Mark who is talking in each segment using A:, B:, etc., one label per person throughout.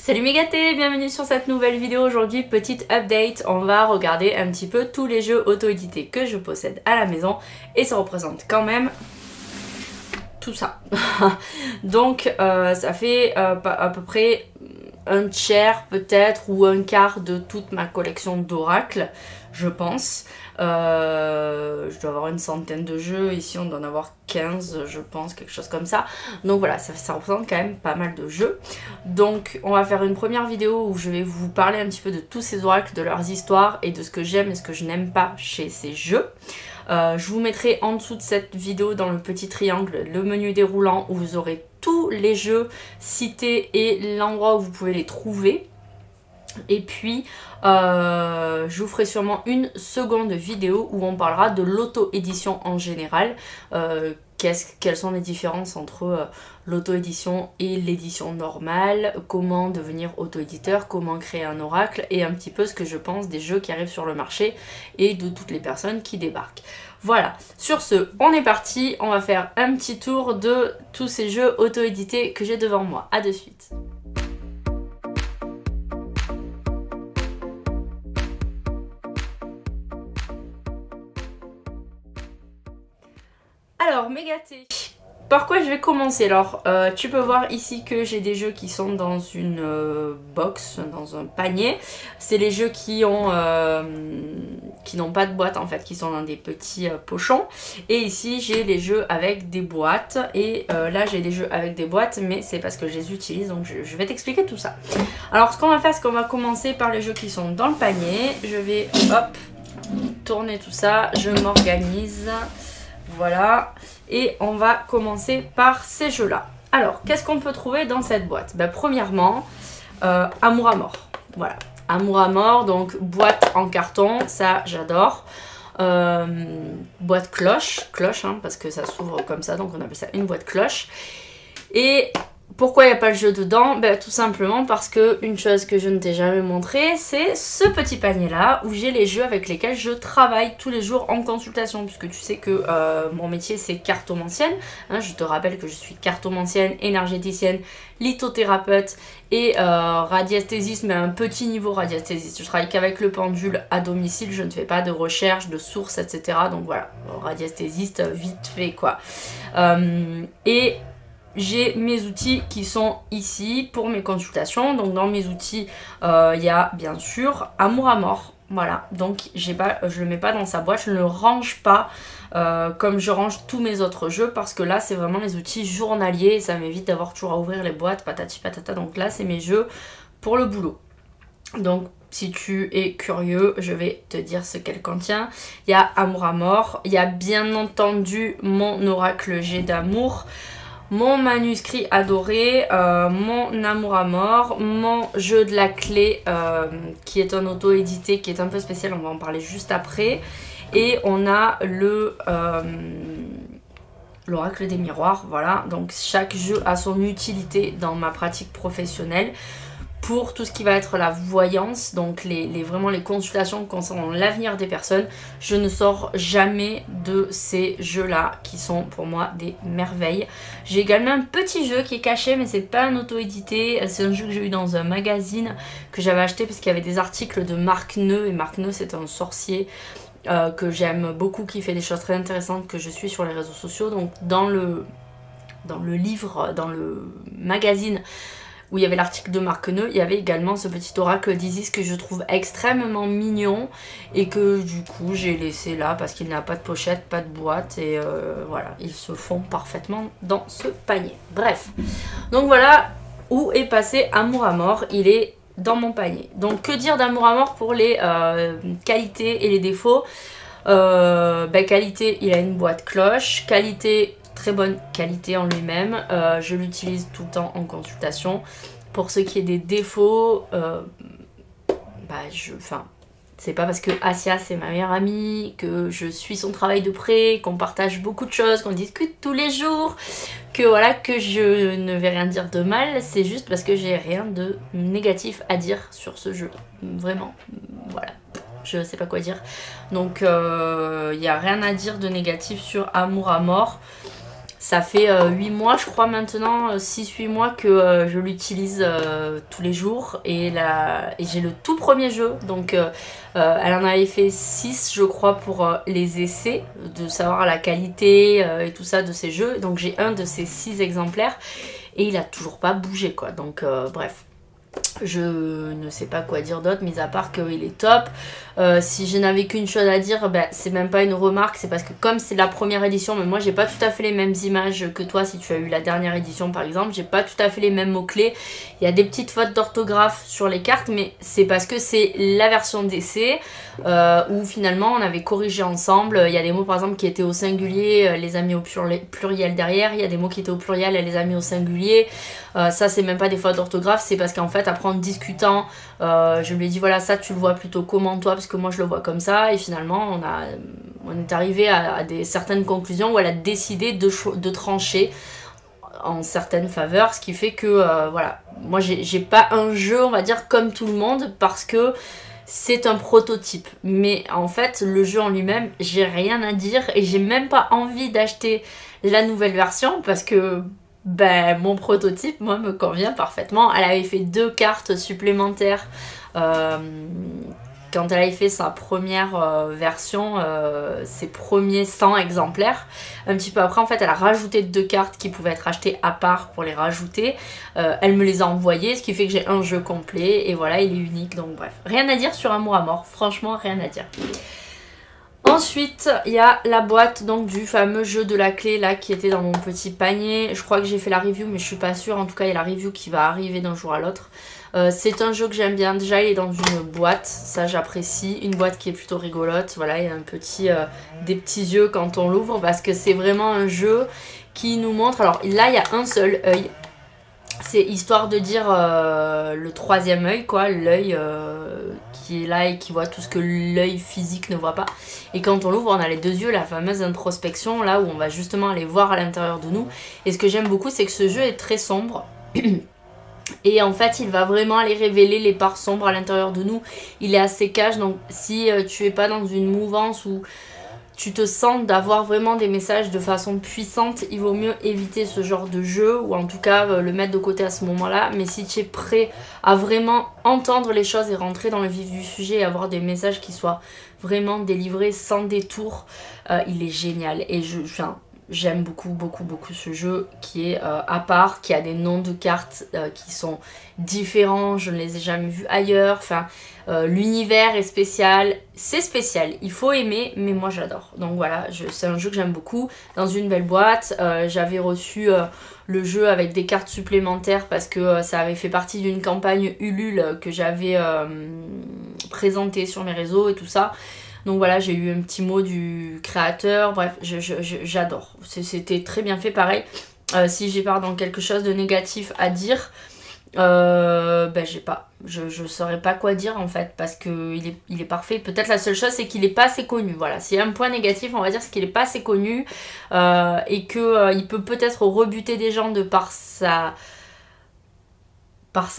A: Salut mes gâtés, bienvenue sur cette nouvelle vidéo. Aujourd'hui, petite update, on va regarder un petit peu tous les jeux auto-édités que je possède à la maison et ça représente quand même tout ça. Donc ça fait à peu près un tiers peut-être ou un quart de toute ma collection d'oracles, je pense. Je dois avoir une centaine de jeux, ici on doit en avoir 15 je pense, quelque chose comme ça. Donc voilà, ça représente quand même pas mal de jeux. Donc on va faire une première vidéo où je vais vous parler un petit peu de tous ces oracles, de leurs histoires et de ce que j'aime et ce que je n'aime pas chez ces jeux. Je vous mettrai en dessous de cette vidéo dans le petit triangle le menu déroulant où vous aurez tous les jeux cités et l'endroit où vous pouvez les trouver. Et puis je vous ferai sûrement une seconde vidéo où on parlera de l'auto-édition en général. Quelles sont les différences entre l'auto-édition et l'édition normale, comment devenir auto-éditeur, comment créer un oracle et un petit peu ce que je pense des jeux qui arrivent sur le marché et de toutes les personnes qui débarquent. Voilà, sur ce, on est parti, on va faire un petit tour de tous ces jeux auto-édités que j'ai devant moi. A de suite. Alors, mes gâtés, par quoi je vais commencer? Alors, tu peux voir ici que j'ai des jeux qui sont dans une box, dans un panier. C'est les jeux qui n'ont pas de boîte en fait, qui sont dans des petits pochons. Et ici, j'ai les jeux avec des boîtes. Et là, j'ai des jeux avec des boîtes, mais c'est parce que je les utilise, donc je vais t'expliquer tout ça. Alors, ce qu'on va faire, c'est qu'on va commencer par les jeux qui sont dans le panier. Je vais, hop, tourner tout ça, je m'organise. Voilà, et on va commencer par ces jeux-là. Alors, qu'est-ce qu'on peut trouver dans cette boîte? Premièrement, Amour à mort. Voilà, Amour à mort, donc boîte en carton, ça j'adore. Boîte cloche, hein, parce que ça s'ouvre comme ça, donc on appelle ça une boîte cloche. Et pourquoi il n'y a pas le jeu dedans? Tout simplement parce que une chose que je ne t'ai jamais montré, c'est ce petit panier là où j'ai les jeux avec lesquels je travaille tous les jours en consultation, puisque tu sais que mon métier c'est cartomancienne, hein, je te rappelle que je suis cartomancienne, énergéticienne, lithothérapeute et radiesthésiste, mais à un petit niveau radiesthésiste. Je travaille qu'avec le pendule à domicile, je ne fais pas de recherche, de sources, etc. Donc voilà, radiesthésiste vite fait quoi. Et j'ai mes outils qui sont ici pour mes consultations. Donc dans mes outils, il y a bien sûr Amour à mort. Voilà, donc je le mets pas dans sa boîte, je ne le range pas comme je range tous mes autres jeux parce que là c'est vraiment les outils journaliers et ça m'évite d'avoir toujours à ouvrir les boîtes, patati patata. Donc là c'est mes jeux pour le boulot. Donc si tu es curieux, je vais te dire ce qu'elle contient. Il y a Amour à mort, il y a bien entendu mon oracle Jet d'amour, mon manuscrit adoré, mon Amour à mort, mon jeu de la clé qui est un auto-édité qui est un peu spécial, on va en parler juste après. Et on a l'oracle des miroirs, voilà. Donc chaque jeu a son utilité dans ma pratique professionnelle. Pour tout ce qui va être la voyance, donc vraiment les consultations concernant l'avenir des personnes, je ne sors jamais de ces jeux-là qui sont pour moi des merveilles. J'ai également un petit jeu qui est caché, mais c'est pas un auto-édité, c'est un jeu que j'ai eu dans un magazine que j'avais acheté parce qu'il y avait des articles de Marc Neu, et Marc Neu c'est un sorcier que j'aime beaucoup, qui fait des choses très intéressantes, que je suis sur les réseaux sociaux. Donc dans le livre, dans le magazine où il y avait l'article de Marc Neu, il y avait également ce petit oracle d'Isis que je trouve extrêmement mignon et que du coup j'ai laissé là parce qu'il n'a pas de pochette, pas de boîte et voilà, ils se font parfaitement dans ce panier. Bref, donc voilà où est passé Amour à mort, il est dans mon panier. Donc que dire d'Amour à mort pour les qualités et les défauts? Qualité, il a une boîte cloche, qualité, très bonne qualité en lui-même, je l'utilise tout le temps en consultation. Pour ce qui est des défauts, c'est pas parce que Asia c'est ma meilleure amie, que je suis son travail de près, qu'on partage beaucoup de choses, qu'on discute tous les jours, que voilà, que je ne vais rien dire de mal, c'est juste parce que j'ai rien de négatif à dire sur ce jeu, vraiment, voilà. Je sais pas quoi dire. Donc il n'y a rien à dire de négatif sur Amour à mort. Ça fait 8 mois je crois maintenant, 6-8 mois que je l'utilise tous les jours. Et j'ai le tout premier jeu, donc elle en avait fait 6 je crois pour les essais, de savoir la qualité et tout ça de ces jeux. Donc j'ai un de ces 6 exemplaires et il a toujours pas bougé quoi, donc bref. Je ne sais pas quoi dire d'autre, mis à part qu'il est top. Si je n'avais qu'une chose à dire, ben, c'est même pas une remarque, c'est parce que comme c'est la première édition, mais moi j'ai pas tout à fait les mêmes images que toi si tu as eu la dernière édition par exemple, j'ai pas tout à fait les mêmes mots-clés. Il y a des petites fautes d'orthographe sur les cartes, mais c'est parce que c'est la version d'essai où finalement on avait corrigé ensemble. Il y a des mots par exemple qui étaient au singulier, elle les a mis au pluriel derrière, il y a des mots qui étaient au pluriel, elle les a mis au singulier. Ça c'est même pas des fautes d'orthographe, c'est parce qu'en fait après en discutant je lui ai dit voilà ça tu le vois plutôt comment toi, parce que moi je le vois comme ça, et finalement on est arrivé à certaines conclusions où elle a décidé de trancher en certaines faveurs, ce qui fait que voilà, moi j'ai pas un jeu on va dire comme tout le monde parce que c'est un prototype, mais en fait le jeu en lui-même j'ai rien à dire et j'ai même pas envie d'acheter la nouvelle version parce que ben, mon prototype, moi, me convient parfaitement. Elle avait fait 2 cartes supplémentaires quand elle avait fait sa première version, ses premiers 100 exemplaires. Un petit peu après, en fait, elle a rajouté 2 cartes qui pouvaient être achetées à part pour les rajouter. Elle me les a envoyées, ce qui fait que j'ai un jeu complet. Et voilà, il est unique. Donc bref, rien à dire sur Amour à mort. Franchement, rien à dire. Ensuite, il y a la boîte donc du fameux jeu de la clé là qui était dans mon petit panier. Je crois que j'ai fait la review mais je suis pas sûre. En tout cas, il y a la review qui va arriver d'un jour à l'autre. C'est un jeu que j'aime bien. Déjà, il est dans une boîte. Ça, j'apprécie. Une boîte qui est plutôt rigolote. Voilà, il y a un petit, des petits yeux quand on l'ouvre parce que c'est vraiment un jeu qui nous montre... Alors là, il y a un seul œil. C'est histoire de dire le troisième œil, quoi, l'œil qui est là et qui voit tout ce que l'œil physique ne voit pas. Et quand on l'ouvre, on a les 2 yeux, la fameuse introspection, là où on va justement aller voir à l'intérieur de nous. Et ce que j'aime beaucoup, c'est que ce jeu est très sombre. Et en fait, il va vraiment aller révéler les parts sombres à l'intérieur de nous. Il est assez cash, donc si tu es pas dans une mouvance où tu te sens d'avoir vraiment des messages de façon puissante, il vaut mieux éviter ce genre de jeu, ou en tout cas le mettre de côté à ce moment-là. Mais si tu es prêt à vraiment entendre les choses et rentrer dans le vif du sujet et avoir des messages qui soient vraiment délivrés sans détour, il est génial. Et j'aime beaucoup ce jeu qui est à part, qui a des noms de cartes qui sont différents, je ne les ai jamais vus ailleurs. Enfin, l'univers est spécial, c'est spécial, il faut aimer, mais moi j'adore. Donc voilà, c'est un jeu que j'aime beaucoup, dans une belle boîte. J'avais reçu le jeu avec des cartes supplémentaires parce que ça avait fait partie d'une campagne Ulule que j'avais présentée sur mes réseaux et tout ça. Donc voilà, j'ai eu un petit mot du créateur, bref, j'adore. C'était très bien fait, pareil. Si j'ai pas dans quelque chose de négatif à dire, ben j'ai pas. Je saurais pas quoi dire en fait, parce que il est parfait. Peut-être la seule chose, c'est qu'il est pas assez connu. Voilà, s'il y a un point négatif, on va dire, c'est qu'il est pas assez connu et que il peut peut-être rebuter des gens de par sa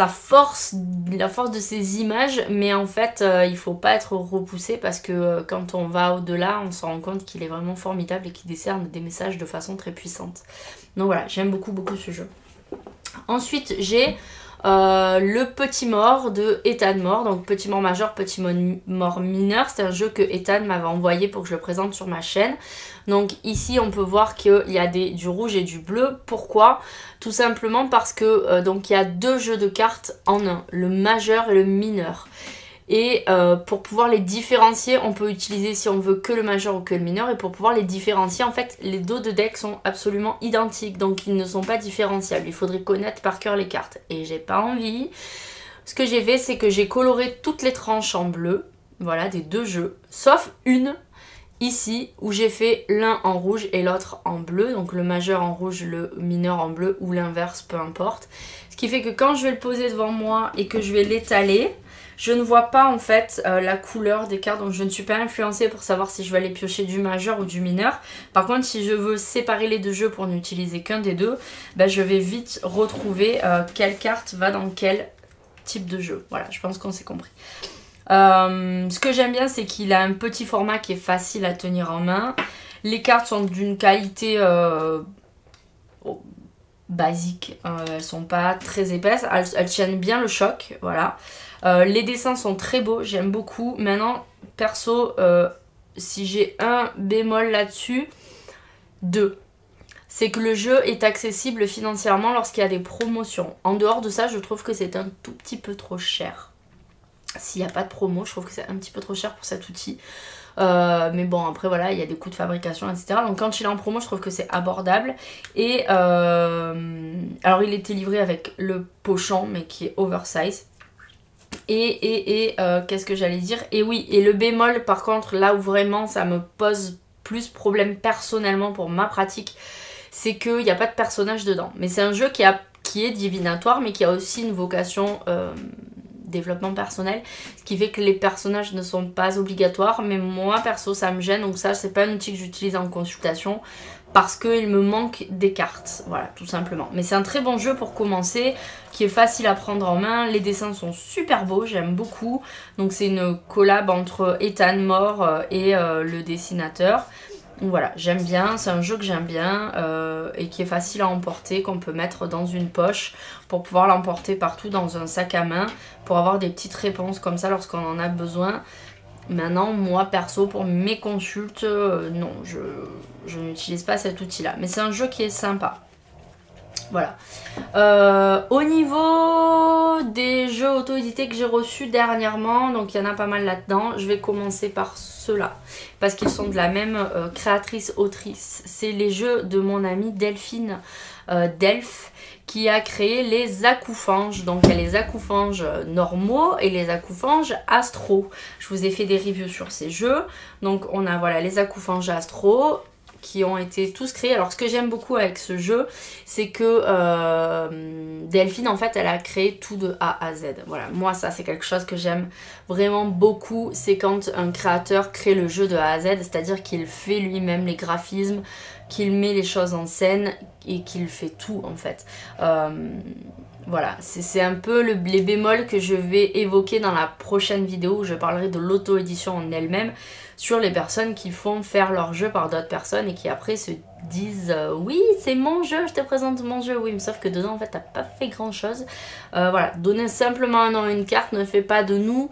A: force, la force de ses images, mais en fait il faut pas être repoussé parce que quand on va au-delà, on se rend compte qu'il est vraiment formidable et qu'il décerne des messages de façon très puissante. Donc voilà, j'aime beaucoup ce jeu. Ensuite j'ai le Petit Mort de Ethan Moore, donc Petit Mort majeur, Petit Mort mineur. C'est un jeu que Ethan m'avait envoyé pour que je le présente sur ma chaîne. Donc ici on peut voir qu'il y a du rouge et du bleu. Pourquoi? Tout simplement parce que donc il y a 2 jeux de cartes en un, le majeur et le mineur. Et pour pouvoir les différencier, on peut utiliser si on veut que le majeur ou que le mineur. Et pour pouvoir les différencier, en fait, les dos de deck sont absolument identiques. Donc ils ne sont pas différenciables. Il faudrait connaître par cœur les cartes. Et j'ai pas envie. Ce que j'ai fait, c'est que j'ai coloré toutes les tranches en bleu. Voilà, des 2 jeux. Sauf une, ici, où j'ai fait l'un en rouge et l'autre en bleu. Donc le majeur en rouge, le mineur en bleu, ou l'inverse, peu importe. Ce qui fait que quand je vais le poser devant moi et que je vais l'étaler, je ne vois pas en fait la couleur des cartes, donc je ne suis pas influencée pour savoir si je vais aller piocher du majeur ou du mineur. Par contre, si je veux séparer les 2 jeux pour n'utiliser qu'un des 2, ben, je vais vite retrouver quelle carte va dans quel type de jeu. Voilà, je pense qu'on s'est compris. Ce que j'aime bien, c'est qu'il a un petit format qui est facile à tenir en main. Les cartes sont d'une qualité basiques, elles sont pas très épaisses, elles tiennent bien le choc, voilà. Les dessins sont très beaux, j'aime beaucoup. Maintenant, perso, si j'ai un bémol là-dessus, 2. C'est que le jeu est accessible financièrement lorsqu'il y a des promotions. En dehors de ça, je trouve que c'est un tout petit peu trop cher. S'il n'y a pas de promo, je trouve que c'est un petit peu trop cher pour cet outil. Mais bon, après voilà, il y a des coûts de fabrication, etc. Donc quand il est en promo, je trouve que c'est abordable. Et alors il était livré avec le pochon, mais qui est oversize. Et qu'est-ce que j'allais dire? Et oui, et le bémol par contre, là où vraiment ça me pose plus problème personnellement pour ma pratique, c'est qu'il n'y a pas de personnage dedans. Mais c'est un jeu qui est divinatoire, mais qui a aussi une vocation développement personnel, ce qui fait que les personnages ne sont pas obligatoires. Mais moi perso ça me gêne, donc ça c'est pas un outil que j'utilise en consultation parce qu'il me manque des cartes, voilà, tout simplement. Mais c'est un très bon jeu pour commencer, qui est facile à prendre en main. Les dessins sont super beaux, j'aime beaucoup. Donc c'est une collab entre Ethan Moore et le dessinateur. Donc voilà, j'aime bien, c'est un jeu que j'aime bien et qui est facile à emporter, qu'on peut mettre dans une poche pour pouvoir l'emporter partout dans un sac à main, pour avoir des petites réponses comme ça lorsqu'on en a besoin. Maintenant, moi perso, pour mes consultes, non, je n'utilise pas cet outil-là. Mais c'est un jeu qui est sympa. Voilà. Au niveau des jeux auto-édités que j'ai reçus dernièrement, donc il y en a pas mal là-dedans, je vais commencer par ceux-là, parce qu'ils sont de la même créatrice-autrice. C'est les jeux de mon amie Delphine Delph, qui a créé les acoufanges. Donc il y a les acoufanges normaux et les acoufanges astro. Je vous ai fait des reviews sur ces jeux. Donc on a voilà les acoufanges astro qui ont été tous créés. Alors ce que j'aime beaucoup avec ce jeu, c'est que Delphine en fait elle a créé tout de A à Z. Voilà, moi ça c'est quelque chose que j'aime vraiment beaucoup, c'est quand un créateur crée le jeu de A à Z, c'est-à-dire qu'il fait lui-même les graphismes, qu'il met les choses en scène et qu'il fait tout en fait. Voilà, c'est un peu les bémols que je vais évoquer dans la prochaine vidéo où je parlerai de l'auto-édition en elle-même, sur les personnes qui font faire leur jeu par d'autres personnes et qui après se disent oui c'est mon jeu, je te présente mon jeu, oui mais sauf que dedans en fait t'as pas fait grand chose. Voilà, donner simplement un nom et une carte ne fait pas de nous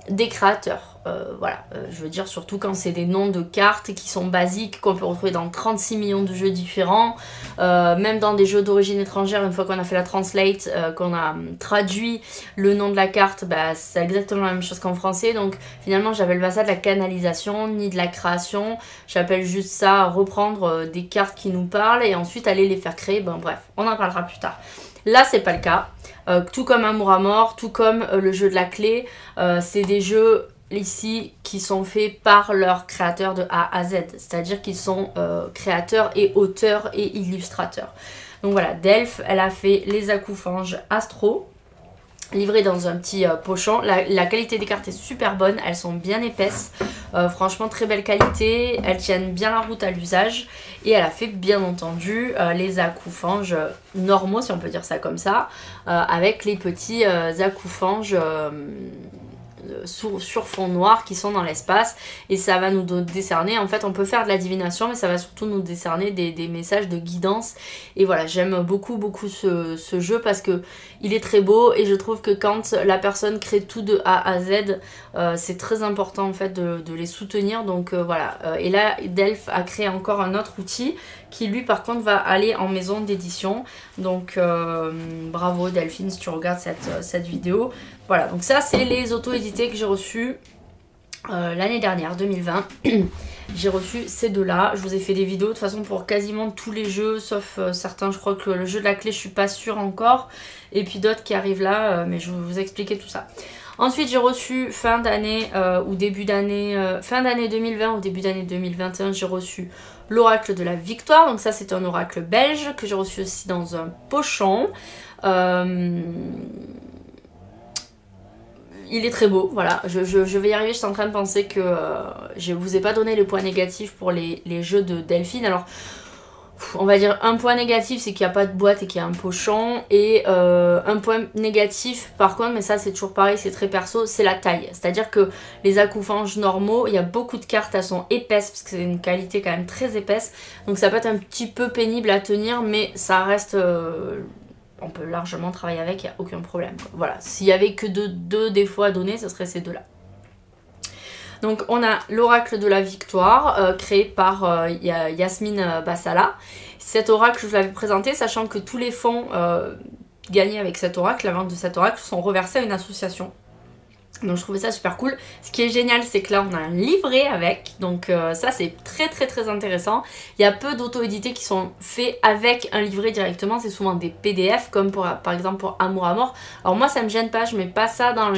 A: des créateurs. Voilà, je veux dire surtout quand c'est des noms de cartes qui sont basiques, qu'on peut retrouver dans 36 millions de jeux différents, même dans des jeux d'origine étrangère, une fois qu'on a fait la translate, qu'on a traduit le nom de la carte, bah, c'est exactement la même chose qu'en français, donc finalement j'appelle pas ça de la canalisation ni de la création, j'appelle juste ça reprendre des cartes qui nous parlent et ensuite aller les faire créer, bon bref, on en parlera plus tard. Là c'est pas le cas, tout comme Amour à mort, tout comme le jeu de la clé, c'est des jeux ici qui sont faits par leurs créateurs de A à Z, c'est-à-dire qu'ils sont créateurs et auteurs et illustrateurs. Donc voilà, Delph, elle a fait les acoufanges astro, livrés dans un petit pochon. La qualité des cartes est super bonne, elles sont bien épaisses, franchement très belle qualité, elles tiennent bien la route à l'usage. Et elle a fait bien entendu les acoufanges normaux, si on peut dire ça comme ça, avec les petits acoufanges sur fond noir qui sont dans l'espace, et ça va nous décerner, en fait on peut faire de la divination mais ça va surtout nous décerner des messages de guidance. Et voilà, j'aime beaucoup ce jeu parce que il est très beau et je trouve que quand la personne crée tout de A à Z, c'est très important en fait de les soutenir. Donc voilà, et là Delph a créé encore un autre outil qui lui par contre va aller en maison d'édition, donc bravo Delphine si tu regardes cette vidéo. Voilà, donc ça c'est les auto-édités que j'ai reçus l'année dernière, 2020. J'ai reçu ces deux-là. Je vous ai fait des vidéos de toute façon pour quasiment tous les jeux, sauf certains. Je crois que le jeu de la clé, je suis pas sûre encore. Et puis d'autres qui arrivent là, mais je vais vous expliquer tout ça. Ensuite, j'ai reçu fin d'année ou début d'année, fin d'année 2020 ou début d'année 2021, j'ai reçu l'oracle de la victoire. Donc ça, c'est un oracle belge que j'ai reçu aussi dans un pochon. Il est très beau, voilà, je vais y arriver. Je suis en train de penser que je vous ai pas donné les points négatifs pour les jeux de Delphine. Alors on va dire un point négatif, c'est qu'il n'y a pas de boîte et qu'il y a un pochon. Et un point négatif par contre, mais ça c'est toujours pareil, c'est très perso, c'est la taille. C'est-à-dire que les accoufanges normaux, il y a beaucoup de cartes, elles sont épaisses parce que c'est une qualité quand même très épaisse. Donc ça peut être un petit peu pénible à tenir, mais ça reste... on peut largement travailler avec, il n'y a aucun problème, quoi. Voilà, s'il y avait que deux défauts à donner, ce serait ces deux-là. Donc on a l'oracle de la victoire, créé par Yasmine Bassala. Cet oracle, je vous l'avais présenté, sachant que tous les fonds gagnés avec cet oracle, la vente de cet oracle, sont reversés à une association. Donc je trouvais ça super cool. Ce qui est génial, c'est que là on a un livret avec, donc ça c'est très intéressant. Il y a peu d'auto-édités qui sont faits avec un livret directement, c'est souvent des PDF, comme par exemple pour Amour à mort. Alors moi ça me gêne pas, je mets pas ça dans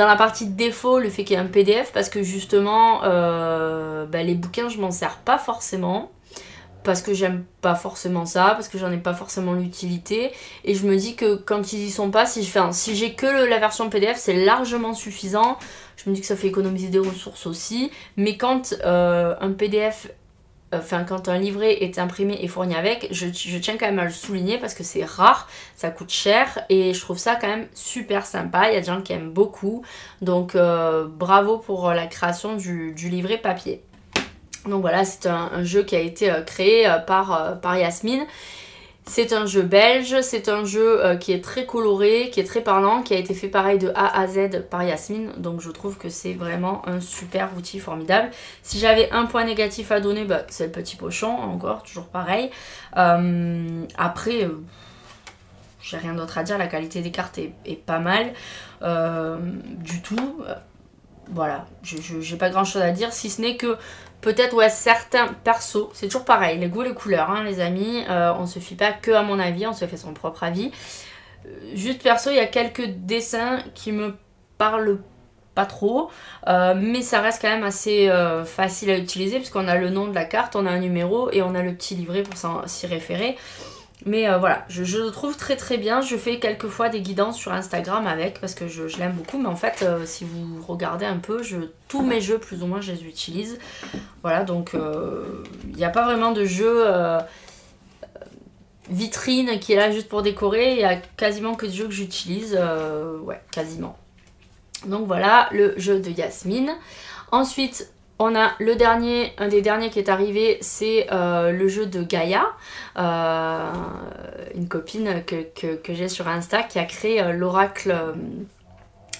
A: la partie de défaut, le fait qu'il y ait un PDF, parce que justement les bouquins je m'en sers pas forcément. Parce que j'aime pas forcément ça, parce que j'en ai pas forcément l'utilité. Et je me dis que quand ils y sont pas, si j'ai que la version PDF, c'est largement suffisant. Je me dis que ça fait économiser des ressources aussi. Mais quand un PDF, quand un livret est imprimé et fourni avec, je tiens quand même à le souligner parce que c'est rare, ça coûte cher. Et je trouve ça quand même super sympa. Il y a des gens qui aiment beaucoup. Donc bravo pour la création du livret papier. Donc voilà, c'est un jeu qui a été créé par Yasmine. C'est un jeu belge, c'est un jeu qui est très coloré, qui est très parlant, qui a été fait pareil de A à Z par Yasmine. Donc je trouve que c'est vraiment un super outil formidable. Si j'avais un point négatif à donner, c'est le petit pochon, encore, toujours pareil. Après, j'ai rien d'autre à dire, la qualité des cartes est pas mal du tout. Voilà, j'ai pas grand chose à dire, si ce n'est que peut-être certains persos, c'est toujours pareil, les goûts, les couleurs, hein, les amis, on se fie pas que à mon avis, on se fait son propre avis. Juste perso, il y a quelques dessins qui me parlent pas trop, mais ça reste quand même assez facile à utiliser puisqu'on a le nom de la carte, on a un numéro et on a le petit livret pour s'y référer. Mais voilà, je le trouve très bien. Je fais quelques fois des guidances sur Instagram avec parce que je l'aime beaucoup. Mais en fait, si vous regardez un peu, tous mes jeux, plus ou moins, je les utilise. Voilà, donc il n'y a pas vraiment de jeu vitrine qui est là juste pour décorer. Il y a quasiment que des jeux que j'utilise. Ouais, quasiment. Donc voilà, le jeu de Yasmine. Ensuite... on a un des derniers qui est arrivé, c'est le jeu de Gaïa, une copine que j'ai sur Insta qui a créé l'oracle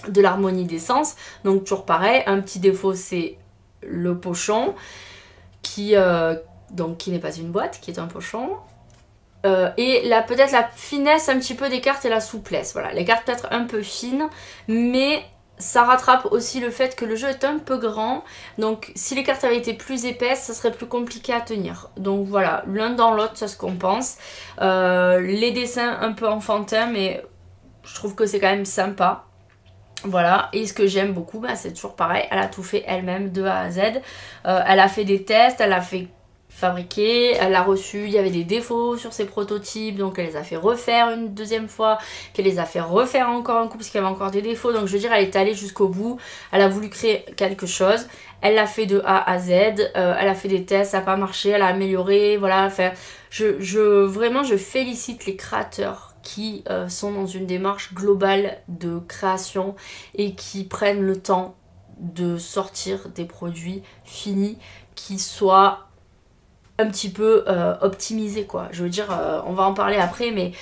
A: de l'harmonie des sens. Donc toujours pareil, un petit défaut c'est le pochon, qui n'est pas une boîte, qui est un pochon. Et peut-être la finesse un petit peu des cartes et la souplesse. Voilà, les cartes peut-être un peu fines, mais... ça rattrape aussi le fait que le jeu est un peu grand, donc si les cartes avaient été plus épaisses, ça serait plus compliqué à tenir. Donc voilà, l'un dans l'autre, ça se compense. Les dessins un peu enfantins, mais je trouve que c'est quand même sympa. Voilà, et ce que j'aime beaucoup, c'est toujours pareil, elle a tout fait elle-même de A à Z. Elle a fait des tests, elle a fait fabriquer, elle a reçu, il y avait des défauts sur ses prototypes, donc elle les a fait refaire une deuxième fois, qu'elle les a fait refaire encore un coup parce qu'il y avait encore des défauts. Donc je veux dire, elle est allée jusqu'au bout, elle a voulu créer quelque chose, elle l'a fait de A à Z, elle a fait des tests, ça n'a pas marché, elle a amélioré, voilà. Enfin, vraiment je félicite les créateurs qui sont dans une démarche globale de création et qui prennent le temps de sortir des produits finis qui soient un petit peu optimisé, quoi. Je veux dire, on va en parler après, mais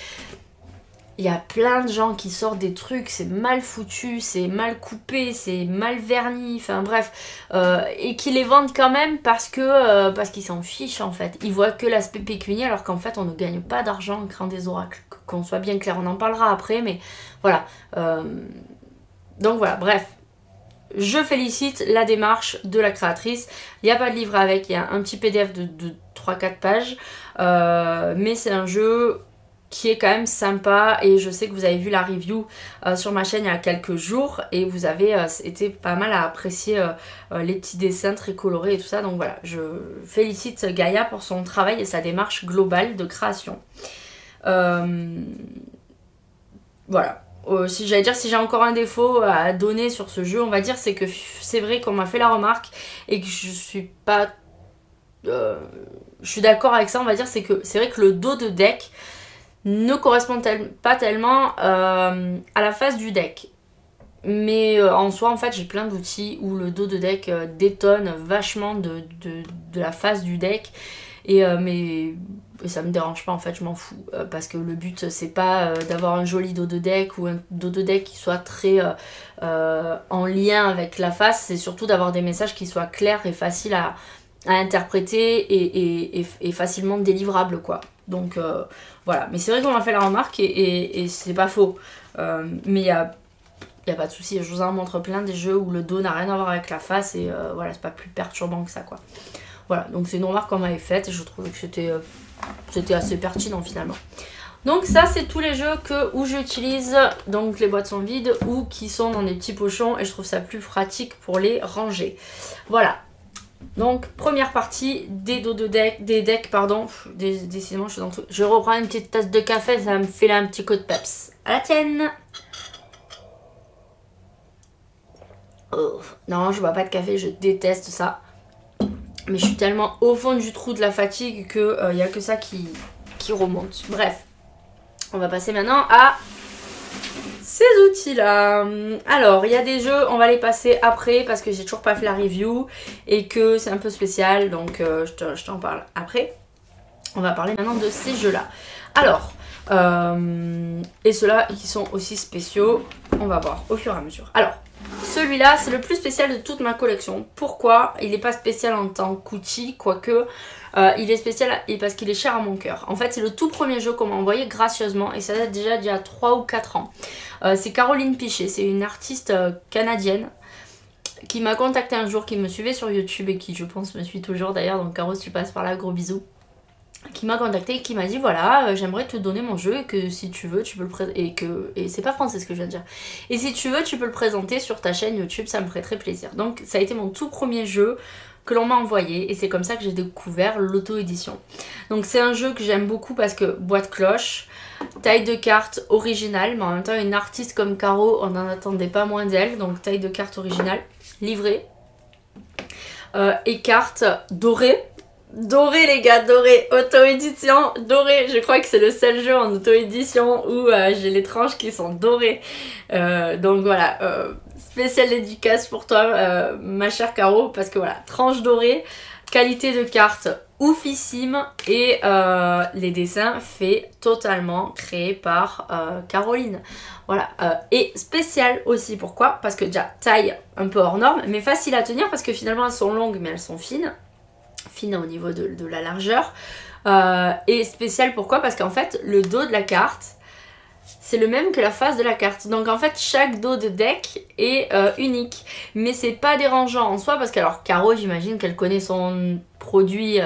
A: il y a plein de gens qui sortent des trucs, c'est mal foutu, c'est mal coupé, c'est mal verni, enfin bref, et qui les vendent quand même parce qu'ils s'en fichent en fait. Ils voient que l'aspect pécunier alors qu'en fait on ne gagne pas d'argent en créant des oracles. Qu'on soit bien clair, on en parlera après, mais voilà. Donc voilà, bref. Je félicite la démarche de la créatrice. Il n'y a pas de livre avec, il y a un petit PDF de 3-4 pages. Mais c'est un jeu qui est quand même sympa. Et je sais que vous avez vu la review sur ma chaîne il y a quelques jours. Et vous avez été pas mal à apprécier les petits dessins très colorés et tout ça. Donc voilà, je félicite Gaïa pour son travail et sa démarche globale de création. Voilà. Si j'ai encore un défaut à donner sur ce jeu, on va dire, c'est que c'est vrai qu'on m'a fait la remarque et que je suis pas je suis d'accord avec ça, on va dire, c'est que c'est vrai que le dos de deck ne correspond pas tellement à la face du deck. Mais en soi, en fait, j'ai plein d'outils où le dos de deck détonne vachement de la face du deck. Et ça me dérange pas, en fait, je m'en fous. Parce que le but, c'est pas d'avoir un joli dos de deck ou un dos de deck qui soit très en lien avec la face. C'est surtout d'avoir des messages qui soient clairs et faciles à interpréter et facilement délivrables, quoi. Donc voilà. Mais c'est vrai qu'on m'a fait la remarque et c'est pas faux. Mais il y a pas de souci, je vous en montre plein des jeux où le dos n'a rien à voir avec la face et voilà, c'est pas plus perturbant que ça, quoi. Voilà, donc c'est une remarque qu'on m'avait faite et je trouvais que c'était assez pertinent finalement. Donc ça, c'est tous les jeux où j'utilise, donc les boîtes sont vides ou qui sont dans des petits pochons et je trouve ça plus pratique pour les ranger. Voilà. Donc première partie des decks, pardon. Décidément, je suis dans tout. Je reprends une petite tasse de café, ça va me filer un petit coup de peps. À la tienne. Oh, non, je bois pas de café, je déteste ça. Mais je suis tellement au fond du trou de la fatigue que y a que ça qui remonte. Bref, on va passer maintenant à ces outils-là. Alors, il y a des jeux, on va les passer après parce que j'ai toujours pas fait la review et que c'est un peu spécial, donc je t'en parle après. On va parler maintenant de ces jeux-là. Alors, et ceux-là qui sont aussi spéciaux, on va voir au fur et à mesure. Alors, celui-là, c'est le plus spécial de toute ma collection. Pourquoi? Il n'est pas spécial en tant qu'outil, quoique il est spécial parce qu'il est cher à mon cœur. En fait, c'est le tout premier jeu qu'on m'a envoyé gracieusement et ça date déjà d'il y a 3 ou 4 ans. C'est Caroline Pichet, c'est une artiste canadienne qui m'a contacté un jour, qui me suivait sur YouTube et qui, je pense, me suit toujours d'ailleurs. Donc, Caro, si tu passes par là, gros bisous. Qui m'a contacté et qui m'a dit voilà, j'aimerais te donner mon jeu et que si tu veux tu peux le présenter et c'est pas français ce que je viens de dire, et si tu veux tu peux le présenter sur ta chaîne YouTube, ça me ferait très plaisir. Donc ça a été mon tout premier jeu que l'on m'a envoyé et c'est comme ça que j'ai découvert l'auto-édition. Donc c'est un jeu que j'aime beaucoup parce que boîte cloche, taille de carte originale, mais en même temps une artiste comme Caro, on n'en attendait pas moins d'elle, donc taille de carte originale, livrée, et carte dorée. Doré les gars, doré, auto-édition, doré, je crois que c'est le seul jeu en auto-édition où j'ai les tranches qui sont dorées. Donc voilà, spéciale dédicace pour toi ma chère Caro, parce que voilà, tranche dorée, qualité de carte oufissime et les dessins faits totalement créés par Caroline. Voilà, et spécial aussi, pourquoi? Parce que déjà taille un peu hors norme, mais facile à tenir parce que finalement elles sont longues mais elles sont fines au niveau de la largeur, et spécial pourquoi? Parce qu'en fait le dos de la carte c'est le même que la face de la carte, donc en fait chaque dos de deck est unique, mais c'est pas dérangeant en soi parce que alors Caro, j'imagine qu'elle connaît son produit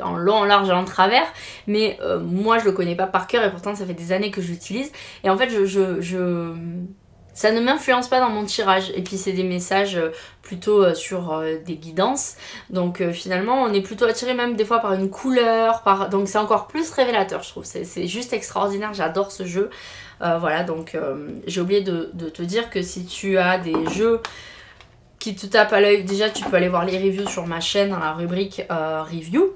A: en long, en large et en travers, mais moi je le connais pas par cœur et pourtant ça fait des années que je l'utilise et en fait ça ne m'influence pas dans mon tirage. Et puis c'est des messages plutôt sur des guidances. Donc finalement on est plutôt attiré même des fois par une couleur. Donc c'est encore plus révélateur je trouve. C'est juste extraordinaire, j'adore ce jeu. Voilà, donc j'ai oublié de te dire que si tu as des jeux qui te tapent à l'œil, déjà tu peux aller voir les reviews sur ma chaîne dans la rubrique review.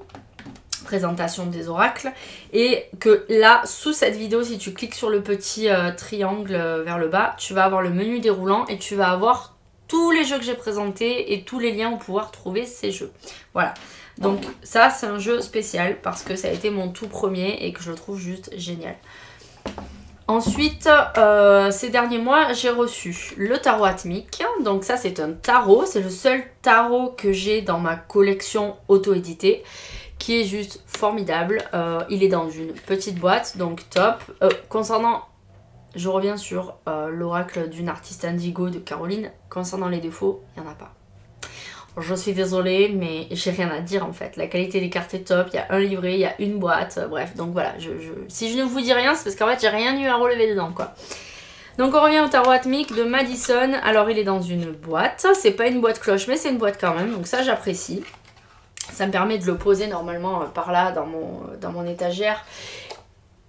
A: Présentation des oracles, et que là sous cette vidéo si tu cliques sur le petit triangle vers le bas, tu vas avoir le menu déroulant et tu vas avoir tous les jeux que j'ai présentés et tous les liens pour pouvoir trouver ces jeux. Voilà, donc ça c'est un jeu spécial parce que ça a été mon tout premier et que je le trouve juste génial. Ensuite, ces derniers mois, j'ai reçu le tarot atmique. Donc ça c'est un tarot, c'est le seul tarot que j'ai dans ma collection auto-éditée, qui est juste formidable. Il est dans une petite boîte, donc top. Concernant, je reviens sur l'oracle d'une artiste indigo de Caroline. Concernant les défauts, il n'y en a pas. Je suis désolée, mais j'ai rien à dire en fait. La qualité des cartes est top, il y a un livret, il y a une boîte, bref. Donc voilà, si je ne vous dis rien, c'est parce qu'en fait j'ai rien eu à relever dedans quoi. Donc on revient au tarot atmique de Madison. Alors il est dans une boîte, c'est pas une boîte cloche, mais c'est une boîte quand même, donc ça j'apprécie. Ça me permet de le poser normalement par là dans mon étagère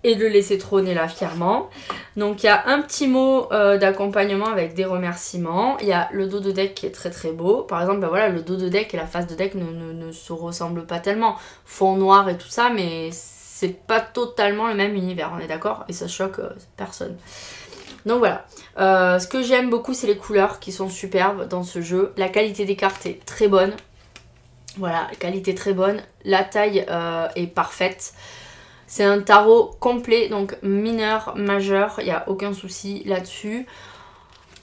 A: et de le laisser trôner là fièrement. Donc il y a un petit mot d'accompagnement avec des remerciements. Il y a le dos de deck qui est très très beau. Par exemple, ben voilà, le dos de deck et la face de deck ne se ressemblent pas tellement. Fond noir et tout ça, mais c'est pas totalement le même univers, on est d'accord? Et ça choque personne. Donc voilà. Ce que j'aime beaucoup, c'est les couleurs qui sont superbes dans ce jeu. La qualité des cartes est très bonne. Voilà, qualité très bonne. La taille est parfaite. C'est un tarot complet, donc mineur, majeur, il n'y a aucun souci là-dessus.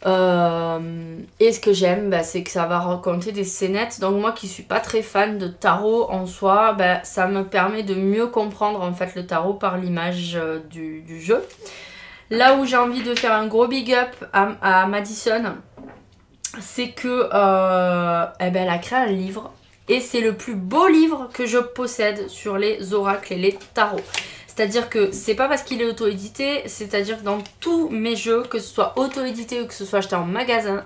A: Et ce que j'aime, bah, c'est que ça va raconter des scénettes. Donc moi qui suis pas très fan de tarot en soi, bah, ça me permet de mieux comprendre en fait le tarot par l'image du jeu. Là où j'ai envie de faire un gros big up à Madison, c'est que eh ben, elle a créé un livre. Et c'est le plus beau livre que je possède sur les oracles et les tarots. C'est-à-dire que c'est pas parce qu'il est auto-édité, c'est-à-dire que dans tous mes jeux, que ce soit auto-édité ou que ce soit acheté en magasin,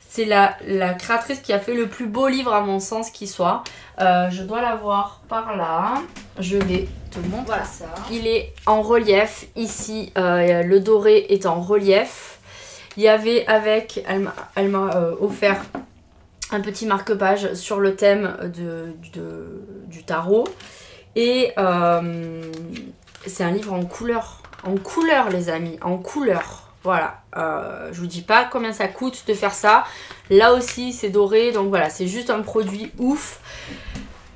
A: c'est la créatrice qui a fait le plus beau livre à mon sens qui soit. Je dois l'avoir par là. Je vais te montrer voilà. Ça. Il est en relief. Ici, le doré est en relief. Il y avait avec... Elle m'a offert... un petit marque-page sur le thème du tarot. Et c'est un livre en couleur. En couleur, les amis. En couleur. Voilà. Je vous dis pas combien ça coûte de faire ça. Là aussi, c'est doré. Donc voilà, c'est juste un produit ouf.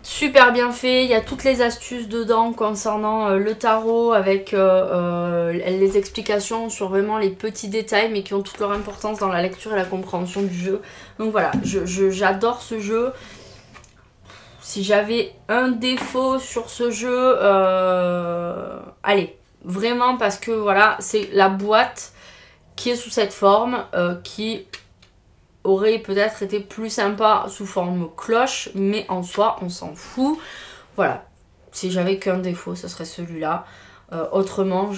A: Super bien fait, il y a toutes les astuces dedans concernant le tarot avec les explications sur vraiment les petits détails mais qui ont toute leur importance dans la lecture et la compréhension du jeu. Donc voilà, j'adore ce jeu. Si j'avais un défaut sur ce jeu, allez, vraiment parce que voilà, c'est la boîte qui est sous cette forme qui aurait peut-être été plus sympa sous forme cloche, mais en soi on s'en fout. Voilà, si j'avais qu'un défaut ce serait celui-là. Autrement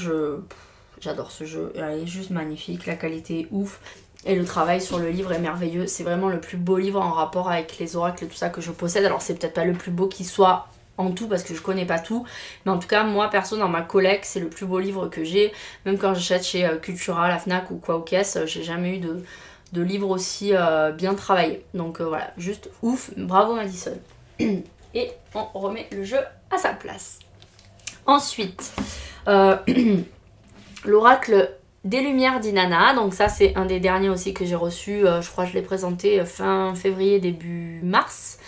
A: j'adore ce jeu, il est juste magnifique, la qualité est ouf et le travail sur le livre est merveilleux. C'est vraiment le plus beau livre en rapport avec les oracles et tout ça que je possède. Alors c'est peut-être pas le plus beau qui soit en tout parce que je connais pas tout, mais en tout cas moi perso dans ma collecte c'est le plus beau livre que j'ai. Même quand j'achète chez Cultura, la Fnac ou quoi aux caisses, j'ai jamais eu de livres aussi bien travaillés. Donc voilà, juste ouf, bravo Madison. Et on remet le jeu à sa place. Ensuite, l'oracle des Lumières d'Inanna. Donc ça c'est un des derniers aussi que j'ai reçu. Je crois que je l'ai présenté fin février, début mars.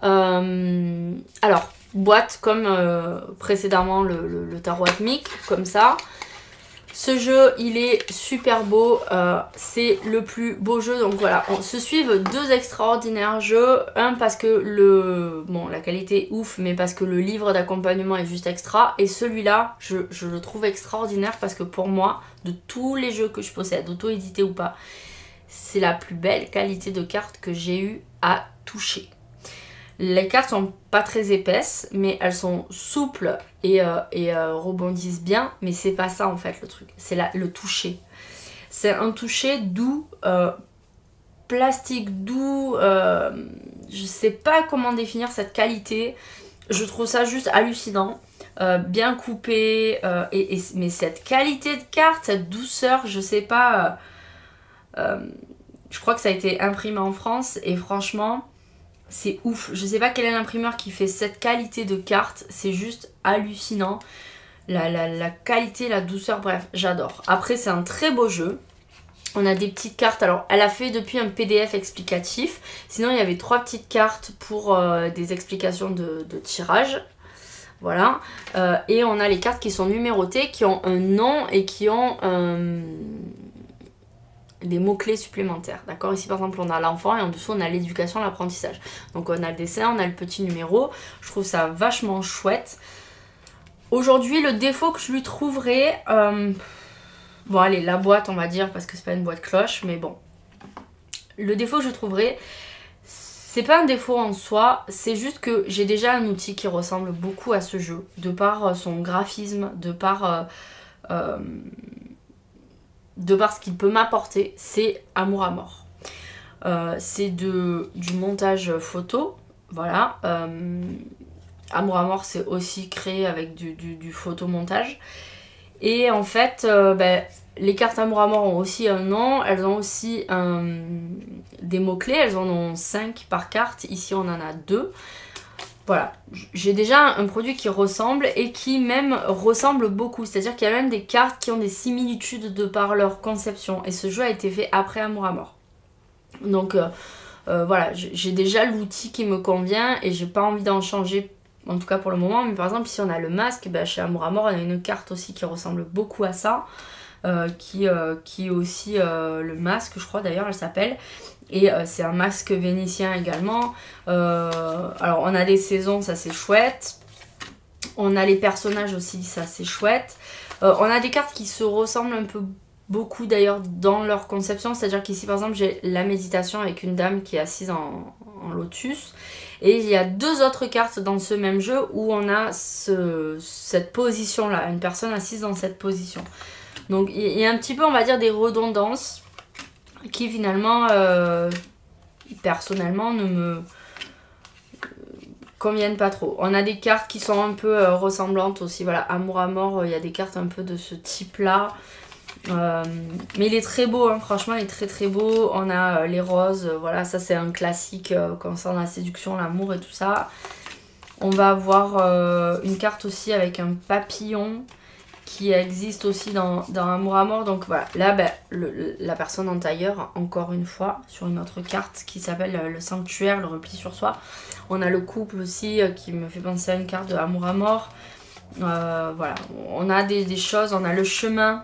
A: Alors, boîte comme précédemment le tarot atmique, comme ça. Ce jeu, il est super beau, c'est le plus beau jeu, donc voilà, on se suivent deux extraordinaires jeux, un parce que la qualité est ouf, mais parce que le livre d'accompagnement est juste extra, et celui-là, je le trouve extraordinaire parce que pour moi, de tous les jeux que je possède, auto-édité ou pas, c'est la plus belle qualité de carte que j'ai eu à toucher. Les cartes sont pas très épaisses, mais elles sont souples et rebondissent bien. Mais c'est pas ça en fait le truc, c'est le toucher. C'est un toucher doux, plastique doux. Je sais pas comment définir cette qualité. Je trouve ça juste hallucinant. Bien coupé. Mais cette qualité de carte, cette douceur, je sais pas. Je crois que ça a été imprimé en France et franchement... c'est ouf, je sais pas quel est l'imprimeur qui fait cette qualité de carte, c'est juste hallucinant. La qualité, la douceur, bref, j'adore. Après, c'est un très beau jeu. On a des petites cartes, alors elle a fait depuis un PDF explicatif. Sinon, il y avait 3 petites cartes pour des explications de tirage. Voilà. Et on a les cartes qui sont numérotées, qui ont un nom et qui ont... des mots-clés supplémentaires, d'accord? Ici par exemple on a l'enfant et en dessous on a l'éducation, l'apprentissage. Donc on a le dessin, on a le petit numéro, je trouve ça vachement chouette. Aujourd'hui le défaut que je lui trouverais, bon allez la boîte on va dire parce que c'est pas une boîte cloche, mais bon. Le défaut que je trouverais, c'est pas un défaut en soi, c'est juste que j'ai déjà un outil qui ressemble beaucoup à ce jeu, de par son graphisme, de par ce qu'il peut m'apporter, c'est Amour à mort. C'est du montage photo, voilà. Amour à mort c'est aussi créé avec du photomontage. Et en fait, les cartes Amour à mort ont aussi un nom, elles ont aussi des mots-clés, elles en ont 5 par carte, ici on en a 2. Voilà, j'ai déjà un produit qui ressemble et qui même ressemble beaucoup, c'est-à-dire qu'il y a même des cartes qui ont des similitudes de par leur conception. Et ce jeu a été fait après Amour à mort. Donc voilà, j'ai déjà l'outil qui me convient et j'ai pas envie d'en changer, en tout cas pour le moment. Mais par exemple, si on a le masque, chez Amour à mort, on a une carte aussi qui ressemble beaucoup à ça. Qui est aussi le masque, je crois d'ailleurs elle s'appelle, et c'est un masque vénitien également. Alors on a les saisons, ça c'est chouette, on a les personnages aussi, ça c'est chouette. On a des cartes qui se ressemblent un peu beaucoup d'ailleurs dans leur conception, c'est à dire qu'ici par exemple j'ai la méditation avec une dame qui est assise en lotus, et il y a 2 autres cartes dans ce même jeu où on a cette position là, une personne assise dans cette position. Donc il y a un petit peu, on va dire, des redondances qui finalement, personnellement, ne me conviennent pas trop. On a des cartes qui sont un peu ressemblantes aussi. Voilà, Amour à mort, il y a des cartes un peu de ce type-là. Mais il est très beau, hein, franchement, il est très très beau. On a les roses, voilà, ça c'est un classique concernant la séduction, l'amour et tout ça. On va avoir une carte aussi avec un papillon qui existe aussi dans Amour à mort. Donc voilà, là la personne en tailleur, encore une fois, sur une autre carte qui s'appelle le sanctuaire, le repli sur soi. On a le couple aussi qui me fait penser à une carte de Amour à mort. Voilà, on a des choses, on a le chemin.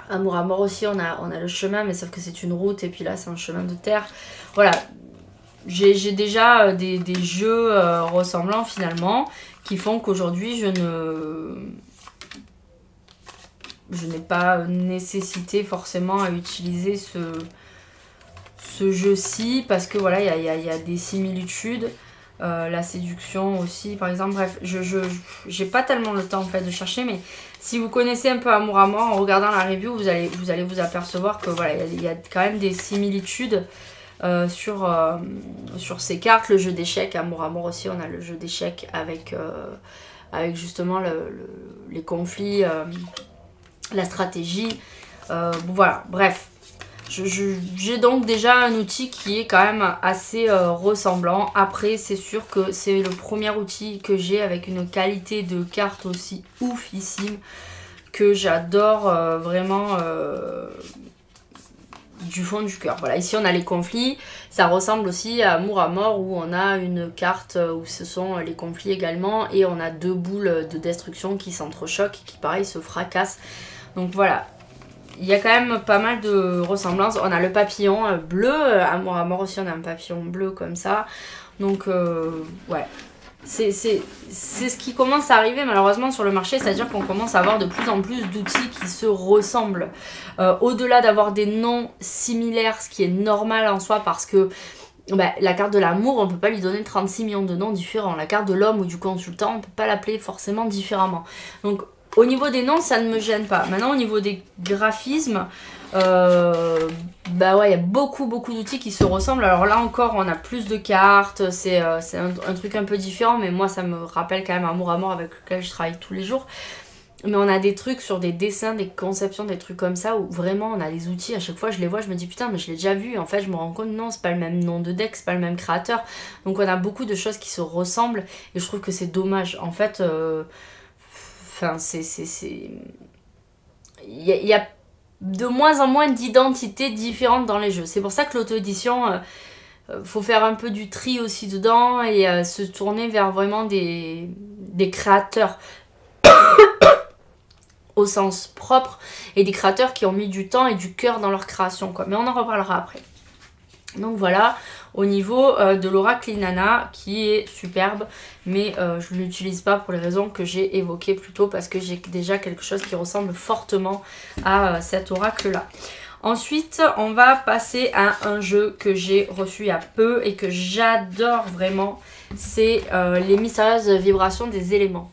A: Amour à mort aussi, on a le chemin, mais sauf que c'est une route et puis là c'est un chemin de terre. Voilà, j'ai déjà des jeux ressemblants finalement qui font qu'aujourd'hui je n'ai pas nécessité forcément à utiliser ce jeu-ci parce que voilà, il y a des similitudes. La séduction aussi, par exemple. Bref, j'ai pas tellement le temps en fait de chercher, mais si vous connaissez un peu Amour à mort, en regardant la review, vous allez vous apercevoir que voilà, il y a quand même des similitudes sur ces cartes. Le jeu d'échecs, Amour à mort aussi, on a le jeu d'échecs avec justement les conflits. La stratégie, voilà, bref. J'ai donc déjà un outil qui est quand même assez ressemblant. Après, c'est sûr que c'est le premier outil que j'ai avec une qualité de carte aussi oufissime que j'adore vraiment du fond du cœur. Voilà, ici on a les conflits. Ça ressemble aussi à Amour à mort où on a une carte où ce sont les conflits également et on a 2 boules de destruction qui s'entrechoquent et qui pareil se fracassent. Donc voilà, il y a quand même pas mal de ressemblances. On a le papillon bleu, Amour à mort aussi on a un papillon bleu comme ça. Donc ouais, c'est ce qui commence à arriver malheureusement sur le marché, c'est-à-dire qu'on commence à avoir de plus en plus d'outils qui se ressemblent. Au-delà d'avoir des noms similaires, ce qui est normal en soi parce que la carte de l'amour, on peut pas lui donner 36 millions de noms différents. La carte de l'homme ou du consultant, on peut pas l'appeler forcément différemment. Donc au niveau des noms, ça ne me gêne pas. Maintenant, au niveau des graphismes, ouais, il y a beaucoup d'outils qui se ressemblent. Alors là encore, on a plus de cartes, c'est un truc un peu différent, mais moi, ça me rappelle quand même Amour à mort avec lequel je travaille tous les jours. Mais on a des trucs sur des dessins, des conceptions, des trucs comme ça, où vraiment on a des outils, à chaque fois je les vois, je me dis putain, mais je l'ai déjà vu. En fait, je me rends compte, non, c'est pas le même nom de deck, c'est pas le même créateur. Donc on a beaucoup de choses qui se ressemblent, et je trouve que c'est dommage. En fait... Enfin, il y a de moins en moins d'identités différentes dans les jeux. C'est pour ça que l'auto-édition, faut faire un peu du tri aussi dedans et se tourner vers vraiment des créateurs au sens propre et des créateurs qui ont mis du temps et du cœur dans leur création, quoi. Mais on en reparlera après. Donc voilà, au niveau de l'oracle Inanna qui est superbe, mais je ne l'utilise pas pour les raisons que j'ai évoquées plus tôt parce que j'ai déjà quelque chose qui ressemble fortement à cet oracle là. Ensuite, on va passer à un jeu que j'ai reçu il y a peu et que j'adore vraiment, c'est les mystérieuses vibrations des éléments.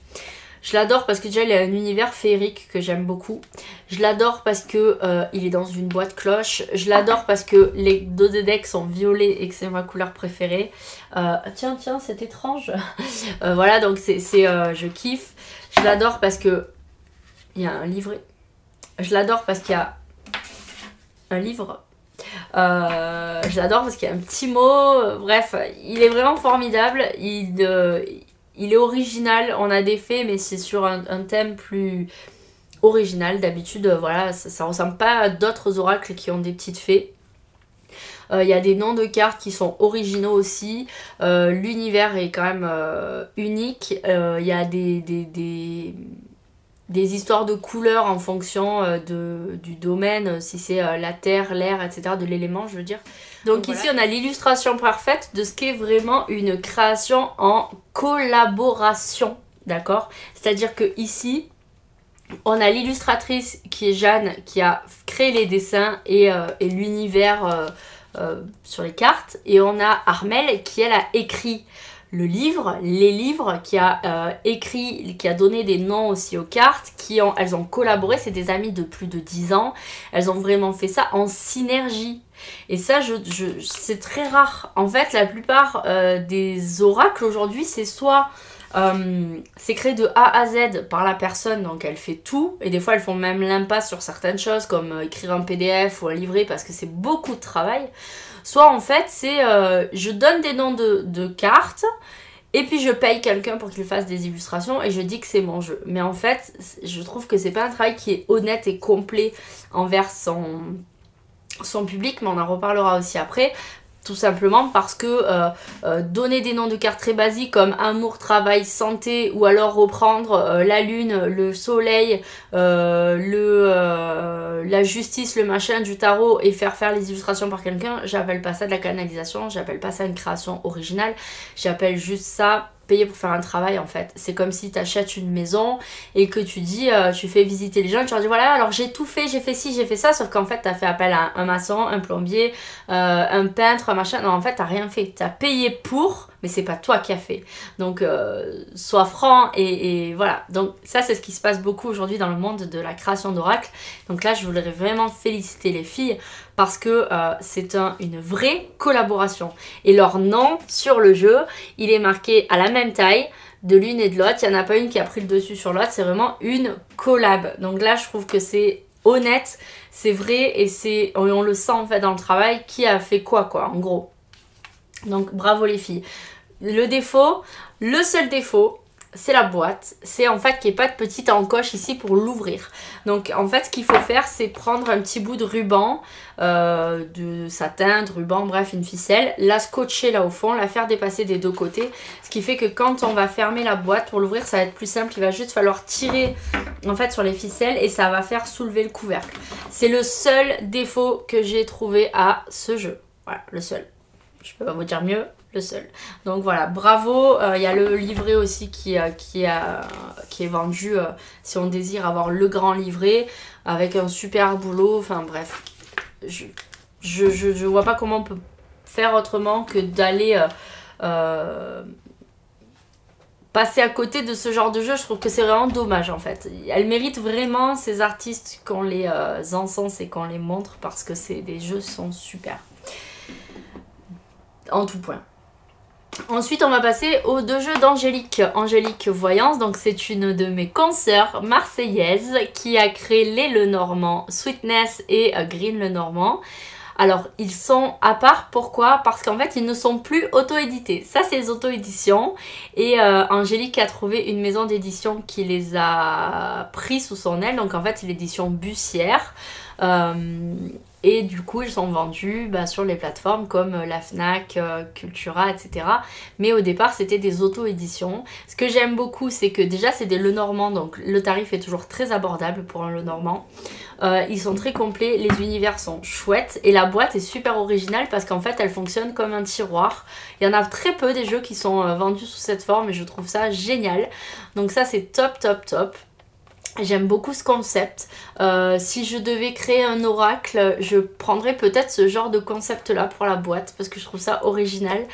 A: Je l'adore parce que déjà il a un univers féerique que j'aime beaucoup. Je l'adore parce que il est dans une boîte cloche. Je l'adore parce que les dos des decks sont violets et que c'est ma couleur préférée. Tiens, c'est étrange. Voilà, donc je kiffe. Je l'adore parce que Il y a un livret. Je l'adore parce qu'il y a un livre. Je l'adore parce qu'il y a un petit mot. Bref, il est vraiment formidable. Il est original. On a des faits, mais c'est sur un thème plus original. D'habitude, voilà, ça ressemble pas à d'autres oracles qui ont des petites fées. Il y a des noms de cartes qui sont originaux aussi. L'univers est quand même unique. Il y a des histoires de couleurs en fonction du domaine, si c'est la terre, l'air, etc., de l'élément, je veux dire. Donc ici, voilà, on a l'illustration parfaite de ce qu'est vraiment une création en collaboration, d'accord? C'est-à-dire que ici, on a l'illustratrice qui est Jeanne, qui a créé les dessins et l'univers sur les cartes. Et on a Armelle qui, elle, a écrit le livre, les livres, qui a écrit, qui a donné des noms aussi aux cartes, elles ont collaboré, c'est des amies de plus de 10 ans, elles ont vraiment fait ça en synergie. Et ça, c'est très rare. En fait, la plupart des oracles aujourd'hui, c'est soit c'est créé de A à Z par la personne, donc elle fait tout, et des fois elles font même l'impasse sur certaines choses, comme écrire un PDF ou un livret, parce que c'est beaucoup de travail. Soit en fait, c'est je donne des noms de cartes, et puis je paye quelqu'un pour qu'il fasse des illustrations, et je dis que c'est mon jeu. Mais en fait, je trouve que c'est pas un travail qui est honnête et complet envers son public, mais on en reparlera aussi après. Tout simplement parce que donner des noms de cartes très basiques comme amour, travail, santé, ou alors reprendre la lune, le soleil, la justice, le machin du tarot et faire les illustrations par quelqu'un, j'appelle pas ça de la canalisation, j'appelle pas ça une création originale, j'appelle juste ça payer pour faire un travail en fait. C'est comme si tu achètes une maison et que tu dis, tu fais visiter les gens, tu leur dis voilà, alors j'ai tout fait, j'ai fait ci, j'ai fait ça, sauf qu'en fait tu as fait appel à un maçon, un plombier, un peintre, un machin. Non, en fait, t'as rien fait. T'as payé pour, mais c'est pas toi qui as fait. Donc, sois franc et voilà. Donc, ça, c'est ce qui se passe beaucoup aujourd'hui dans le monde de la création d'oracles. Donc là, je voudrais vraiment féliciter les filles parce que c'est une vraie collaboration. Et leur nom sur le jeu, il est marqué à la même taille de l'une et de l'autre. Il n'y en a pas une qui a pris le dessus sur l'autre. C'est vraiment une collab. Donc là, je trouve que c'est honnête, c'est vrai et on le sent en fait dans le travail qui a fait quoi en gros. Donc bravo les filles. Le seul défaut, c'est la boîte. C'est en fait qu'il n'y ait pas de petite encoche ici pour l'ouvrir. Donc en fait ce qu'il faut faire, c'est prendre un petit bout de ruban, de satin, de ruban, bref une ficelle, la scotcher là au fond, la faire dépasser des deux côtés. Ce qui fait que quand on va fermer la boîte pour l'ouvrir, ça va être plus simple. Il va juste falloir tirer en fait sur les ficelles et ça va faire soulever le couvercle. C'est le seul défaut que j'ai trouvé à ce jeu. Voilà, le seul. Je peux pas vous dire mieux. Le seul. Donc voilà, bravo. Il y a le livret aussi qui est vendu si on désire avoir le grand livret avec un super boulot. Enfin bref, je vois pas comment on peut faire autrement que d'aller passer à côté de ce genre de jeu. Je trouve que c'est vraiment dommage en fait. Elles méritent vraiment, ces artistes, qu'on les encense et qu'on les montre parce que des jeux qui sont super. En tout point. Ensuite, on va passer aux deux jeux d'Angélique. Angélique Voyance, donc c'est une de mes consoeurs marseillaises qui a créé les Lenormand, Sweetness et Green Lenormand. Alors, ils sont à part, pourquoi? Parce qu'en fait, ils ne sont plus auto-édités. Ça, c'est les auto-éditions. Et Angélique a trouvé une maison d'édition qui les a pris sous son aile. Donc, en fait, c'est l'édition Bussière. Et du coup, ils sont vendus sur les plateformes comme la Fnac, Cultura, etc. Mais au départ, c'était des auto-éditions. Ce que j'aime beaucoup, c'est que déjà, c'est des Lenormand, donc le tarif est toujours très abordable pour un Lenormand. Ils sont très complets, les univers sont chouettes et la boîte est super originale parce qu'en fait, elle fonctionne comme un tiroir. Il y en a très peu des jeux qui sont vendus sous cette forme et je trouve ça génial. Donc ça, c'est top, top, top. J'aime beaucoup ce concept. Si je devais créer un oracle, je prendrais peut-être ce genre de concept là pour la boîte parce que je trouve ça original.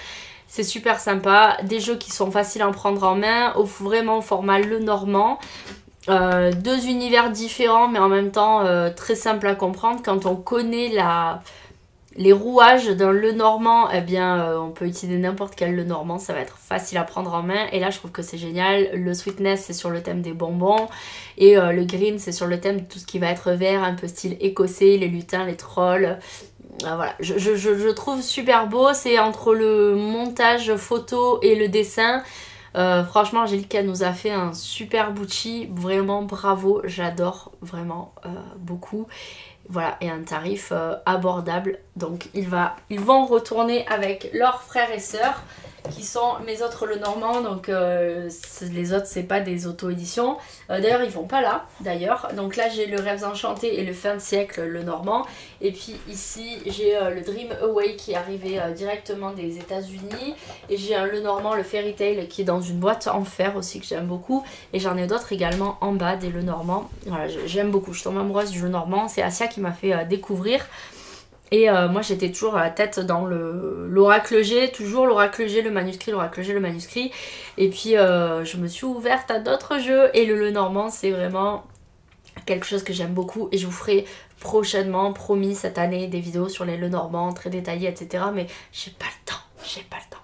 A: C'est super sympa. Des jeux qui sont faciles à prendre en main, vraiment au format Lenormand. Deux univers différents mais en même temps très simples à comprendre quand on connaît Les rouages d'un Lenormand, eh bien on peut utiliser n'importe quel Lenormand, ça va être facile à prendre en main et là je trouve que c'est génial. Le Sweetness c'est sur le thème des bonbons et le Green c'est sur le thème de tout ce qui va être vert, un peu style écossais, les lutins, les trolls. Voilà, je trouve super beau, c'est entre le montage photo et le dessin. Franchement Angélique elle nous a fait un super bouchi, vraiment bravo, j'adore vraiment beaucoup. Voilà, et un tarif abordable. Donc ils vont retourner avec leurs frères et sœurs qui sont mes autres Lenormand. Donc les autres c'est pas des auto-éditions. D'ailleurs ils vont pas là d'ailleurs. Donc là j'ai le Rêves Enchantés et le Fin de siècle Lenormand. Et puis ici j'ai le Dream Away qui est arrivé directement des États-Unis. Et j'ai un Lenormand, le Fairy Tail qui est dans une boîte en fer aussi que j'aime beaucoup. Et j'en ai d'autres également en bas des Lenormand. Voilà, j'aime beaucoup, je tombe amoureuse du Lenormand. C'est Asia qui m'a fait découvrir. Et moi j'étais toujours à la tête dans l'Oracle G, toujours l'Oracle G, le manuscrit, l'Oracle G, le manuscrit. Et puis je me suis ouverte à d'autres jeux et le Lenormand c'est vraiment quelque chose que j'aime beaucoup. Et je vous ferai prochainement, promis, cette année, des vidéos sur les Lenormand très détaillées, etc. Mais j'ai pas le temps, j'ai pas le temps.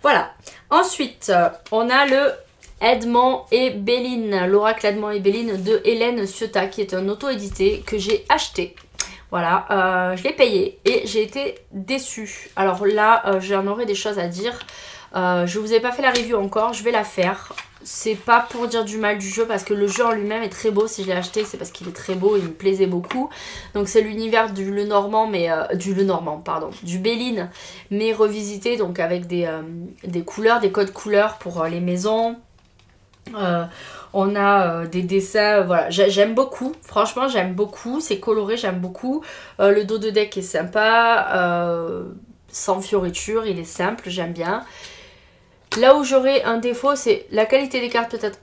A: Voilà. Ensuite, on a le Edmond et Béline, l'Oracle Edmond et Béline de Hélène Ciotat, qui est un auto-édité que j'ai acheté. Voilà, je l'ai payé et j'ai été déçue. Alors là, j'en aurai des choses à dire. Je vous ai pas fait la review encore, je vais la faire. C'est pas pour dire du mal du jeu parce que le jeu en lui-même est très beau. Si je l'ai acheté, c'est parce qu'il est très beau, il me plaisait beaucoup. Donc c'est l'univers du Lenormand, mais du Béline, mais revisité, donc avec des couleurs, des codes couleurs pour les maisons. On a des dessins, voilà, j'aime beaucoup, franchement j'aime beaucoup, c'est coloré, j'aime beaucoup. Le dos de deck est sympa, sans fioriture, il est simple, j'aime bien. Là où j'aurais un défaut, c'est la qualité des cartes peut-être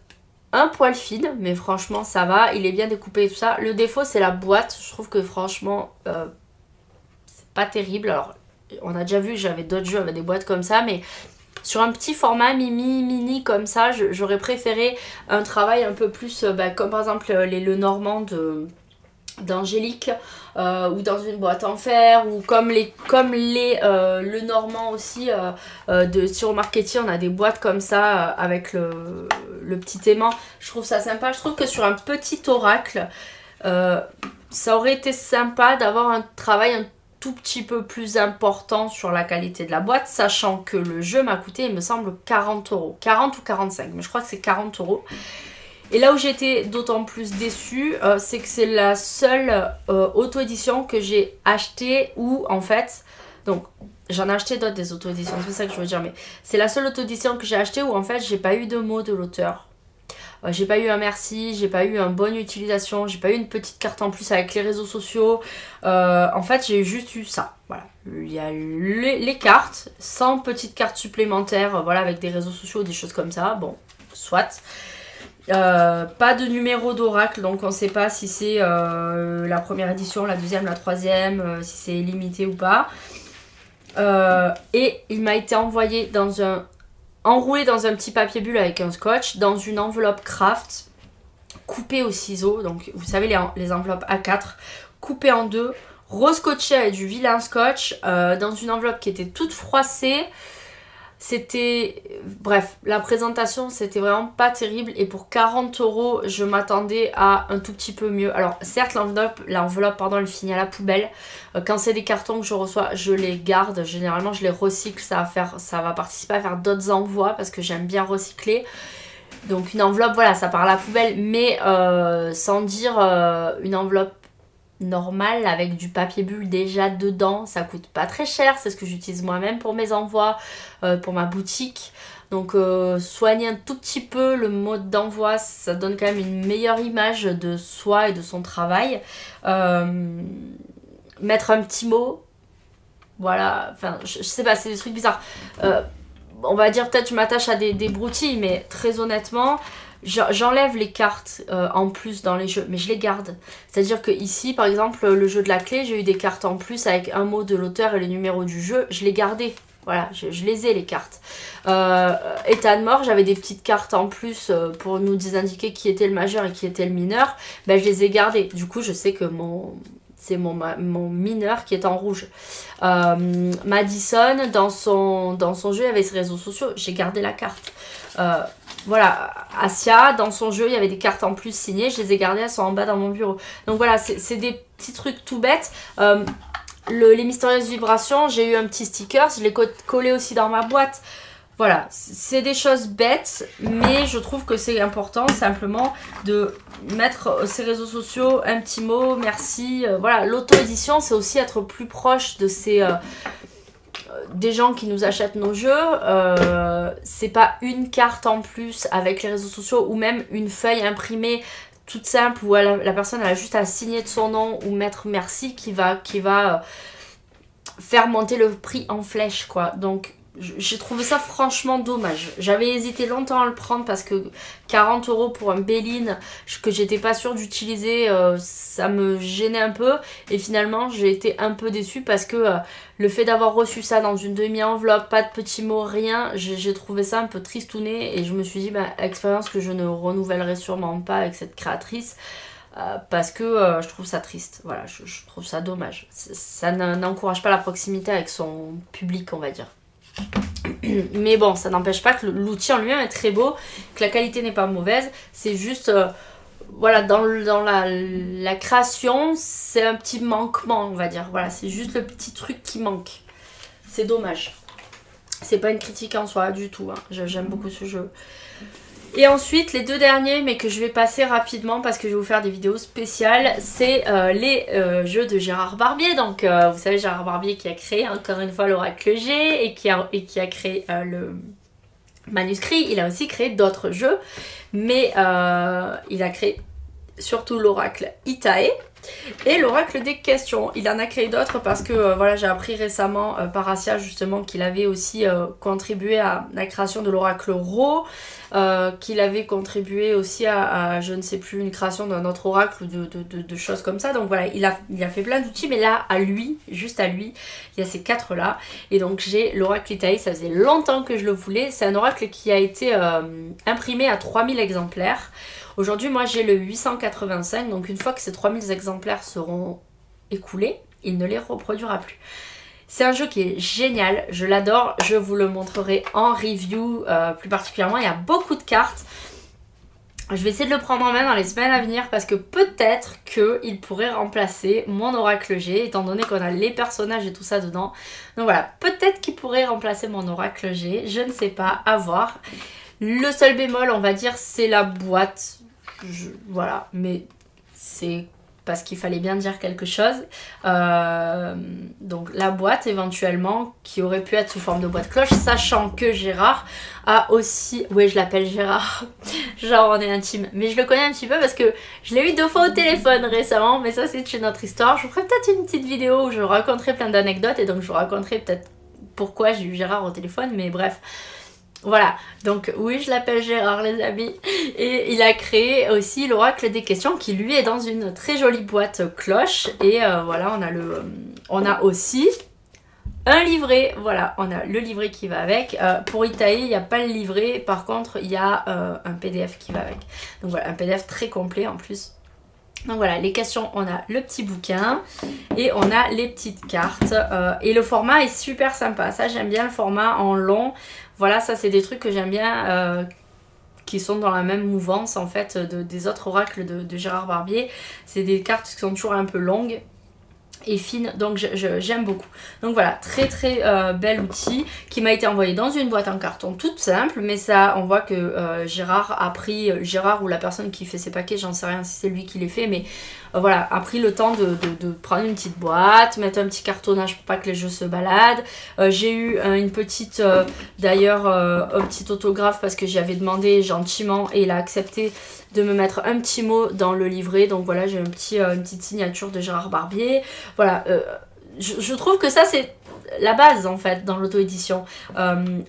A: un poil fine, mais franchement ça va, il est bien découpé et tout ça. Le défaut c'est la boîte, je trouve que franchement c'est pas terrible. Alors on a déjà vu, j'avais d'autres jeux avec des boîtes comme ça, mais sur un petit format mini comme ça, j'aurais préféré un travail un peu plus, comme par exemple les Lenormand d'Angélique, ou dans une boîte en fer, ou comme les Lenormand aussi, sur Marketing, on a des boîtes comme ça avec le petit aimant. Je trouve ça sympa. Je trouve que sur un petit oracle, ça aurait été sympa d'avoir un travail un tout petit peu plus important sur la qualité de la boîte, sachant que le jeu m'a coûté, il me semble, 40 €. 40 ou 45, mais je crois que c'est 40 €. Et là où j'ai été d'autant plus déçue, c'est que c'est la seule auto-édition que j'ai achetée où, en fait, donc j'en ai acheté d'autres des auto-éditions, c'est ça que je veux dire, mais c'est la seule auto-édition que j'ai achetée où, en fait, j'ai pas eu de mot de l'auteur. J'ai pas eu un merci, j'ai pas eu une bonne utilisation, j'ai pas eu une petite carte en plus avec les réseaux sociaux. En fait, j'ai juste eu ça. Voilà. Il y a les cartes, sans petite carte supplémentaire, voilà, avec des réseaux sociaux, des choses comme ça. Bon, soit. Pas de numéro d'oracle, donc on sait pas si c'est la première édition, la deuxième, la troisième, si c'est limité ou pas. Et il m'a été envoyé enroulé dans un petit papier bulle avec un scotch, dans une enveloppe craft, coupée au ciseau, donc vous savez les enveloppes A4, coupées en deux, rescotchées avec du vilain scotch, dans une enveloppe qui était toute froissée. C'était... Bref, la présentation c'était vraiment pas terrible et pour 40 €, je m'attendais à un tout petit peu mieux. Alors certes l'enveloppe elle finit à la poubelle. Quand c'est des cartons que je reçois, je les garde. Généralement je les recycle, ça va participer à faire d'autres envois parce que j'aime bien recycler. Donc une enveloppe, voilà, ça part à la poubelle, mais sans dire une enveloppe normal avec du papier bulle déjà dedans, ça coûte pas très cher, c'est ce que j'utilise moi-même pour mes envois, pour ma boutique. Donc soigner un tout petit peu le mode d'envoi, ça donne quand même une meilleure image de soi et de son travail. Mettre un petit mot, voilà, enfin je sais pas, c'est des trucs bizarres. On va dire peut-être je m'attache à des broutilles, mais très honnêtement j'enlève les cartes en plus dans les jeux, mais je les garde. C'est-à-dire que ici, par exemple, le jeu de la clé, j'ai eu des cartes en plus avec un mot de l'auteur et le numéro du jeu. Je les gardais. Voilà, je les ai les cartes. État de mort, j'avais des petites cartes en plus pour nous indiquer qui était le majeur et qui était le mineur. Ben, je les ai gardées. Du coup, je sais que c'est mon mineur qui est en rouge. Madison, dans son jeu, il y avait ses réseaux sociaux. J'ai gardé la carte. Voilà, Asia, dans son jeu, il y avait des cartes en plus signées. Je les ai gardées, elles sont en bas dans mon bureau. Donc voilà, c'est des petits trucs tout bêtes. Les mystérieuses vibrations, j'ai eu un petit sticker. Je l'ai collé aussi dans ma boîte. Voilà, c'est des choses bêtes, mais je trouve que c'est important simplement de mettre ses réseaux sociaux, un petit mot, merci. Voilà, l'auto-édition, c'est aussi être plus proche de des gens qui nous achètent nos jeux. C'est pas une carte en plus avec les réseaux sociaux ou même une feuille imprimée toute simple où la personne elle a juste à signer de son nom ou mettre merci qui va faire monter le prix en flèche, quoi. Donc j'ai trouvé ça franchement dommage. J'avais hésité longtemps à le prendre parce que 40 € pour un Béline que j'étais pas sûre d'utiliser, ça me gênait un peu. Et finalement, j'ai été un peu déçue parce que le fait d'avoir reçu ça dans une demi-enveloppe, pas de petits mots, rien, j'ai trouvé ça un peu tristouné. Et je me suis dit, bah, expérience que je ne renouvellerai sûrement pas avec cette créatrice. Parce que je trouve ça triste. Voilà, je trouve ça dommage. Ça n'encourage pas la proximité avec son public, on va dire. Mais bon, ça n'empêche pas que l'outil en lui-même est très beau, que la qualité n'est pas mauvaise. C'est juste, voilà, dans la création, c'est un petit manquement, on va dire. Voilà, c'est juste le petit truc qui manque. C'est dommage. C'est pas une critique en soi du tout, hein. J'aime beaucoup ce jeu. Et ensuite, les deux derniers, mais que je vais passer rapidement parce que je vais vous faire des vidéos spéciales, c'est les jeux de Gérard Barbier. Donc, vous savez, Gérard Barbier qui a créé encore une fois l'Oracle G et qui a créé le manuscrit. Il a aussi créé d'autres jeux, mais il a créé surtout l'Oracle Itae et l'Oracle des questions. Il en a créé d'autres parce que voilà, j'ai appris récemment par Asia justement qu'il avait aussi contribué à la création de l'Oracle Ro, qu'il avait contribué aussi à je ne sais plus, une création d'un autre oracle ou de choses comme ça. Donc voilà, il a fait plein d'outils, mais là, à lui, juste à lui, il y a ces quatre là. Et donc j'ai l'Oracle Itae, ça faisait longtemps que je le voulais. C'est un oracle qui a été imprimé à 3000 exemplaires. Aujourd'hui, moi, j'ai le 885, donc une fois que ces 3000 exemplaires seront écoulés, il ne les reproduira plus. C'est un jeu qui est génial, je l'adore, je vous le montrerai en review plus particulièrement. Il y a beaucoup de cartes. Je vais essayer de le prendre en main dans les semaines à venir parce que peut-être qu'il pourrait remplacer mon Oracle G, étant donné qu'on a les personnages et tout ça dedans. Donc voilà, peut-être qu'il pourrait remplacer mon Oracle G, je ne sais pas, à voir. Le seul bémol, on va dire, c'est la boîte. Voilà, mais c'est parce qu'il fallait bien dire quelque chose. Donc la boîte, éventuellement, qui aurait pu être sous forme de boîte cloche, sachant que Gérard a aussi... Oui, je l'appelle Gérard. Genre, on est intime. Mais je le connais un petit peu parce que je l'ai eu 2 fois au téléphone récemment. Mais ça, c'est une autre histoire. Je vous ferai peut-être une petite vidéo où je raconterai plein d'anecdotes. Et donc, je vous raconterai peut-être pourquoi j'ai eu Gérard au téléphone. Mais bref... Voilà, donc oui, je l'appelle Gérard, les amis. Et il a créé aussi l'Oracle des questions qui lui est dans une très jolie boîte cloche. Et voilà, on a aussi un livret. Voilà, on a le livret qui va avec. Pour Itae, il n'y a pas le livret. Par contre, il y a un PDF qui va avec. Donc voilà, un PDF très complet en plus. Donc voilà, les questions, on a le petit bouquin et on a les petites cartes. Et le format est super sympa. Ça, j'aime bien le format en long. Voilà, ça, c'est des trucs que j'aime bien qui sont dans la même mouvance en fait des autres oracles de Gérard Barbier. C'est des cartes qui sont toujours un peu longues et fines, donc j'aime beaucoup. Donc voilà, très très bel outil qui m'a été envoyé dans une boîte en carton toute simple, mais ça, on voit que Gérard a pris, Gérard ou la personne qui fait ces paquets, j'en sais rien si c'est lui qui les fait, mais voilà, a pris le temps de prendre une petite boîte, mettre un petit cartonnage pour pas que les jeux se baladent. J'ai eu une petite, d'ailleurs, un petit autographe parce que j'y avais demandé gentiment et il a accepté de me mettre un petit mot dans le livret. Donc voilà, j'ai une petite signature de Gérard Barbier. Voilà, je trouve que ça c'est la base en fait dans l'auto-édition.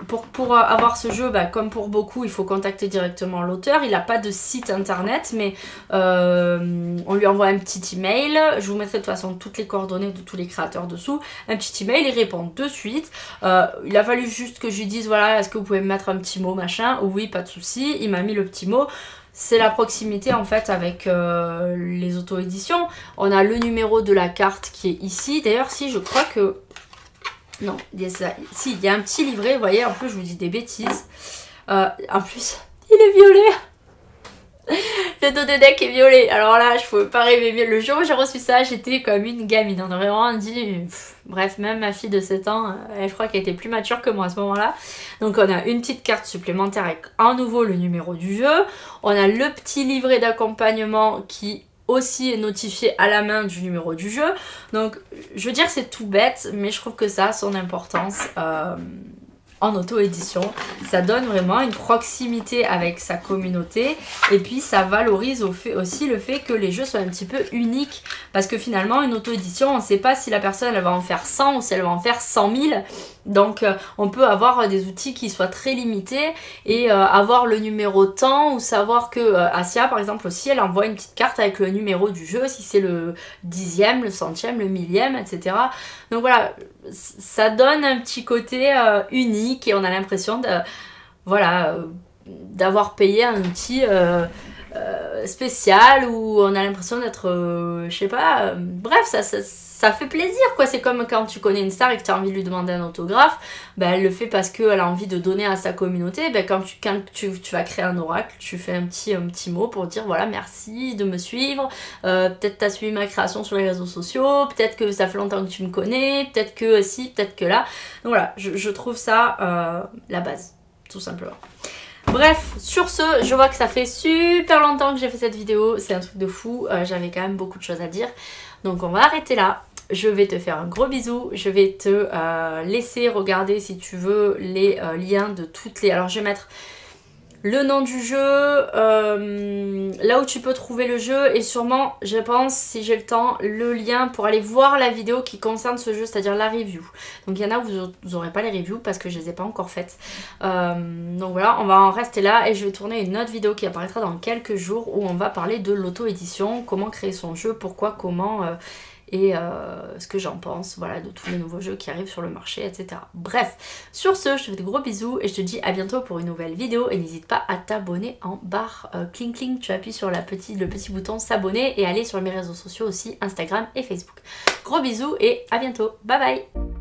A: Pour avoir ce jeu, bah, comme pour beaucoup, il faut contacter directement l'auteur. Il n'a pas de site internet, mais on lui envoie un petit email. Je vous mettrai de toute façon toutes les coordonnées de tous les créateurs dessous. Un petit email, il répond de suite. Il a fallu juste que je lui dise, voilà, est-ce que vous pouvez me mettre un petit mot, machin? Oui, pas de souci. Il m'a mis le petit mot. c'est la proximité en fait avec les auto-éditions. On a le numéro de la carte qui est ici. D'ailleurs, si je crois que... Non, il y a ça. Si, il y a un petit livret, vous voyez, en plus je vous dis des bêtises. En plus, il est violet. Le dos de deck est violet. Alors là, je pouvais pas rêver mieux. Le jour où j'ai reçu ça, j'étais comme une gamine. On aurait vraiment dit... Bref, même ma fille de 7 ans, je crois qu'elle était plus mature que moi à ce moment-là. Donc on a une petite carte supplémentaire avec à nouveau le numéro du jeu. On a le petit livret d'accompagnement qui aussi est notifié à la main du numéro du jeu. Donc je veux dire c'est tout bête, mais je trouve que ça a son importance en auto-édition. Ça donne vraiment une proximité avec sa communauté et puis ça valorise aussi le fait que les jeux soient un petit peu uniques parce que finalement une auto-édition on ne sait pas si la personne elle va en faire 100 ou si elle va en faire 100 000. Donc on peut avoir des outils qui soient très limités et avoir le numéro temps ou savoir que Asia par exemple aussi elle envoie une petite carte avec le numéro du jeu si c'est le 10e, le 100e, le 1000e, etc. Donc voilà, ça donne un petit côté unique et on a l'impression de, voilà, d'avoir payé un outil spécial où on a l'impression d'être, je sais pas, bref, ça fait plaisir quoi. C'est comme quand tu connais une star et que tu as envie de lui demander un autographe, ben, elle le fait parce qu'elle a envie de donner à sa communauté. Ben, quand tu vas créer un oracle, tu fais un petit mot pour dire voilà, merci de me suivre, peut-être tu as suivi ma création sur les réseaux sociaux, peut-être que ça fait longtemps que tu me connais, peut-être que si, peut-être que là. Donc voilà, je trouve ça la base, tout simplement. Bref, sur ce, je vois que ça fait super longtemps que j'ai fait cette vidéo, c'est un truc de fou, j'avais quand même beaucoup de choses à dire. Donc on va arrêter là, je vais te faire un gros bisou, je vais te laisser regarder si tu veux les liens de toutes les... Alors je vais mettre le nom du jeu, là où tu peux trouver le jeu et sûrement, je pense, si j'ai le temps, le lien pour aller voir la vidéo qui concerne ce jeu, c'est-à-dire la review. Donc il y en a où vous n'aurez pas les reviews parce que je les ai pas encore faites. Donc voilà, on va en rester là et je vais tourner une autre vidéo qui apparaîtra dans quelques jours où on va parler de l'auto-édition, comment créer son jeu, pourquoi, comment... et ce que j'en pense, voilà, de tous les nouveaux jeux qui arrivent sur le marché, etc. Bref, sur ce, je te fais de gros bisous et je te dis à bientôt pour une nouvelle vidéo et n'hésite pas à t'abonner en barre cling cling, tu appuies sur le petit bouton s'abonner et aller sur mes réseaux sociaux aussi, Instagram et Facebook. Gros bisous et à bientôt, bye bye.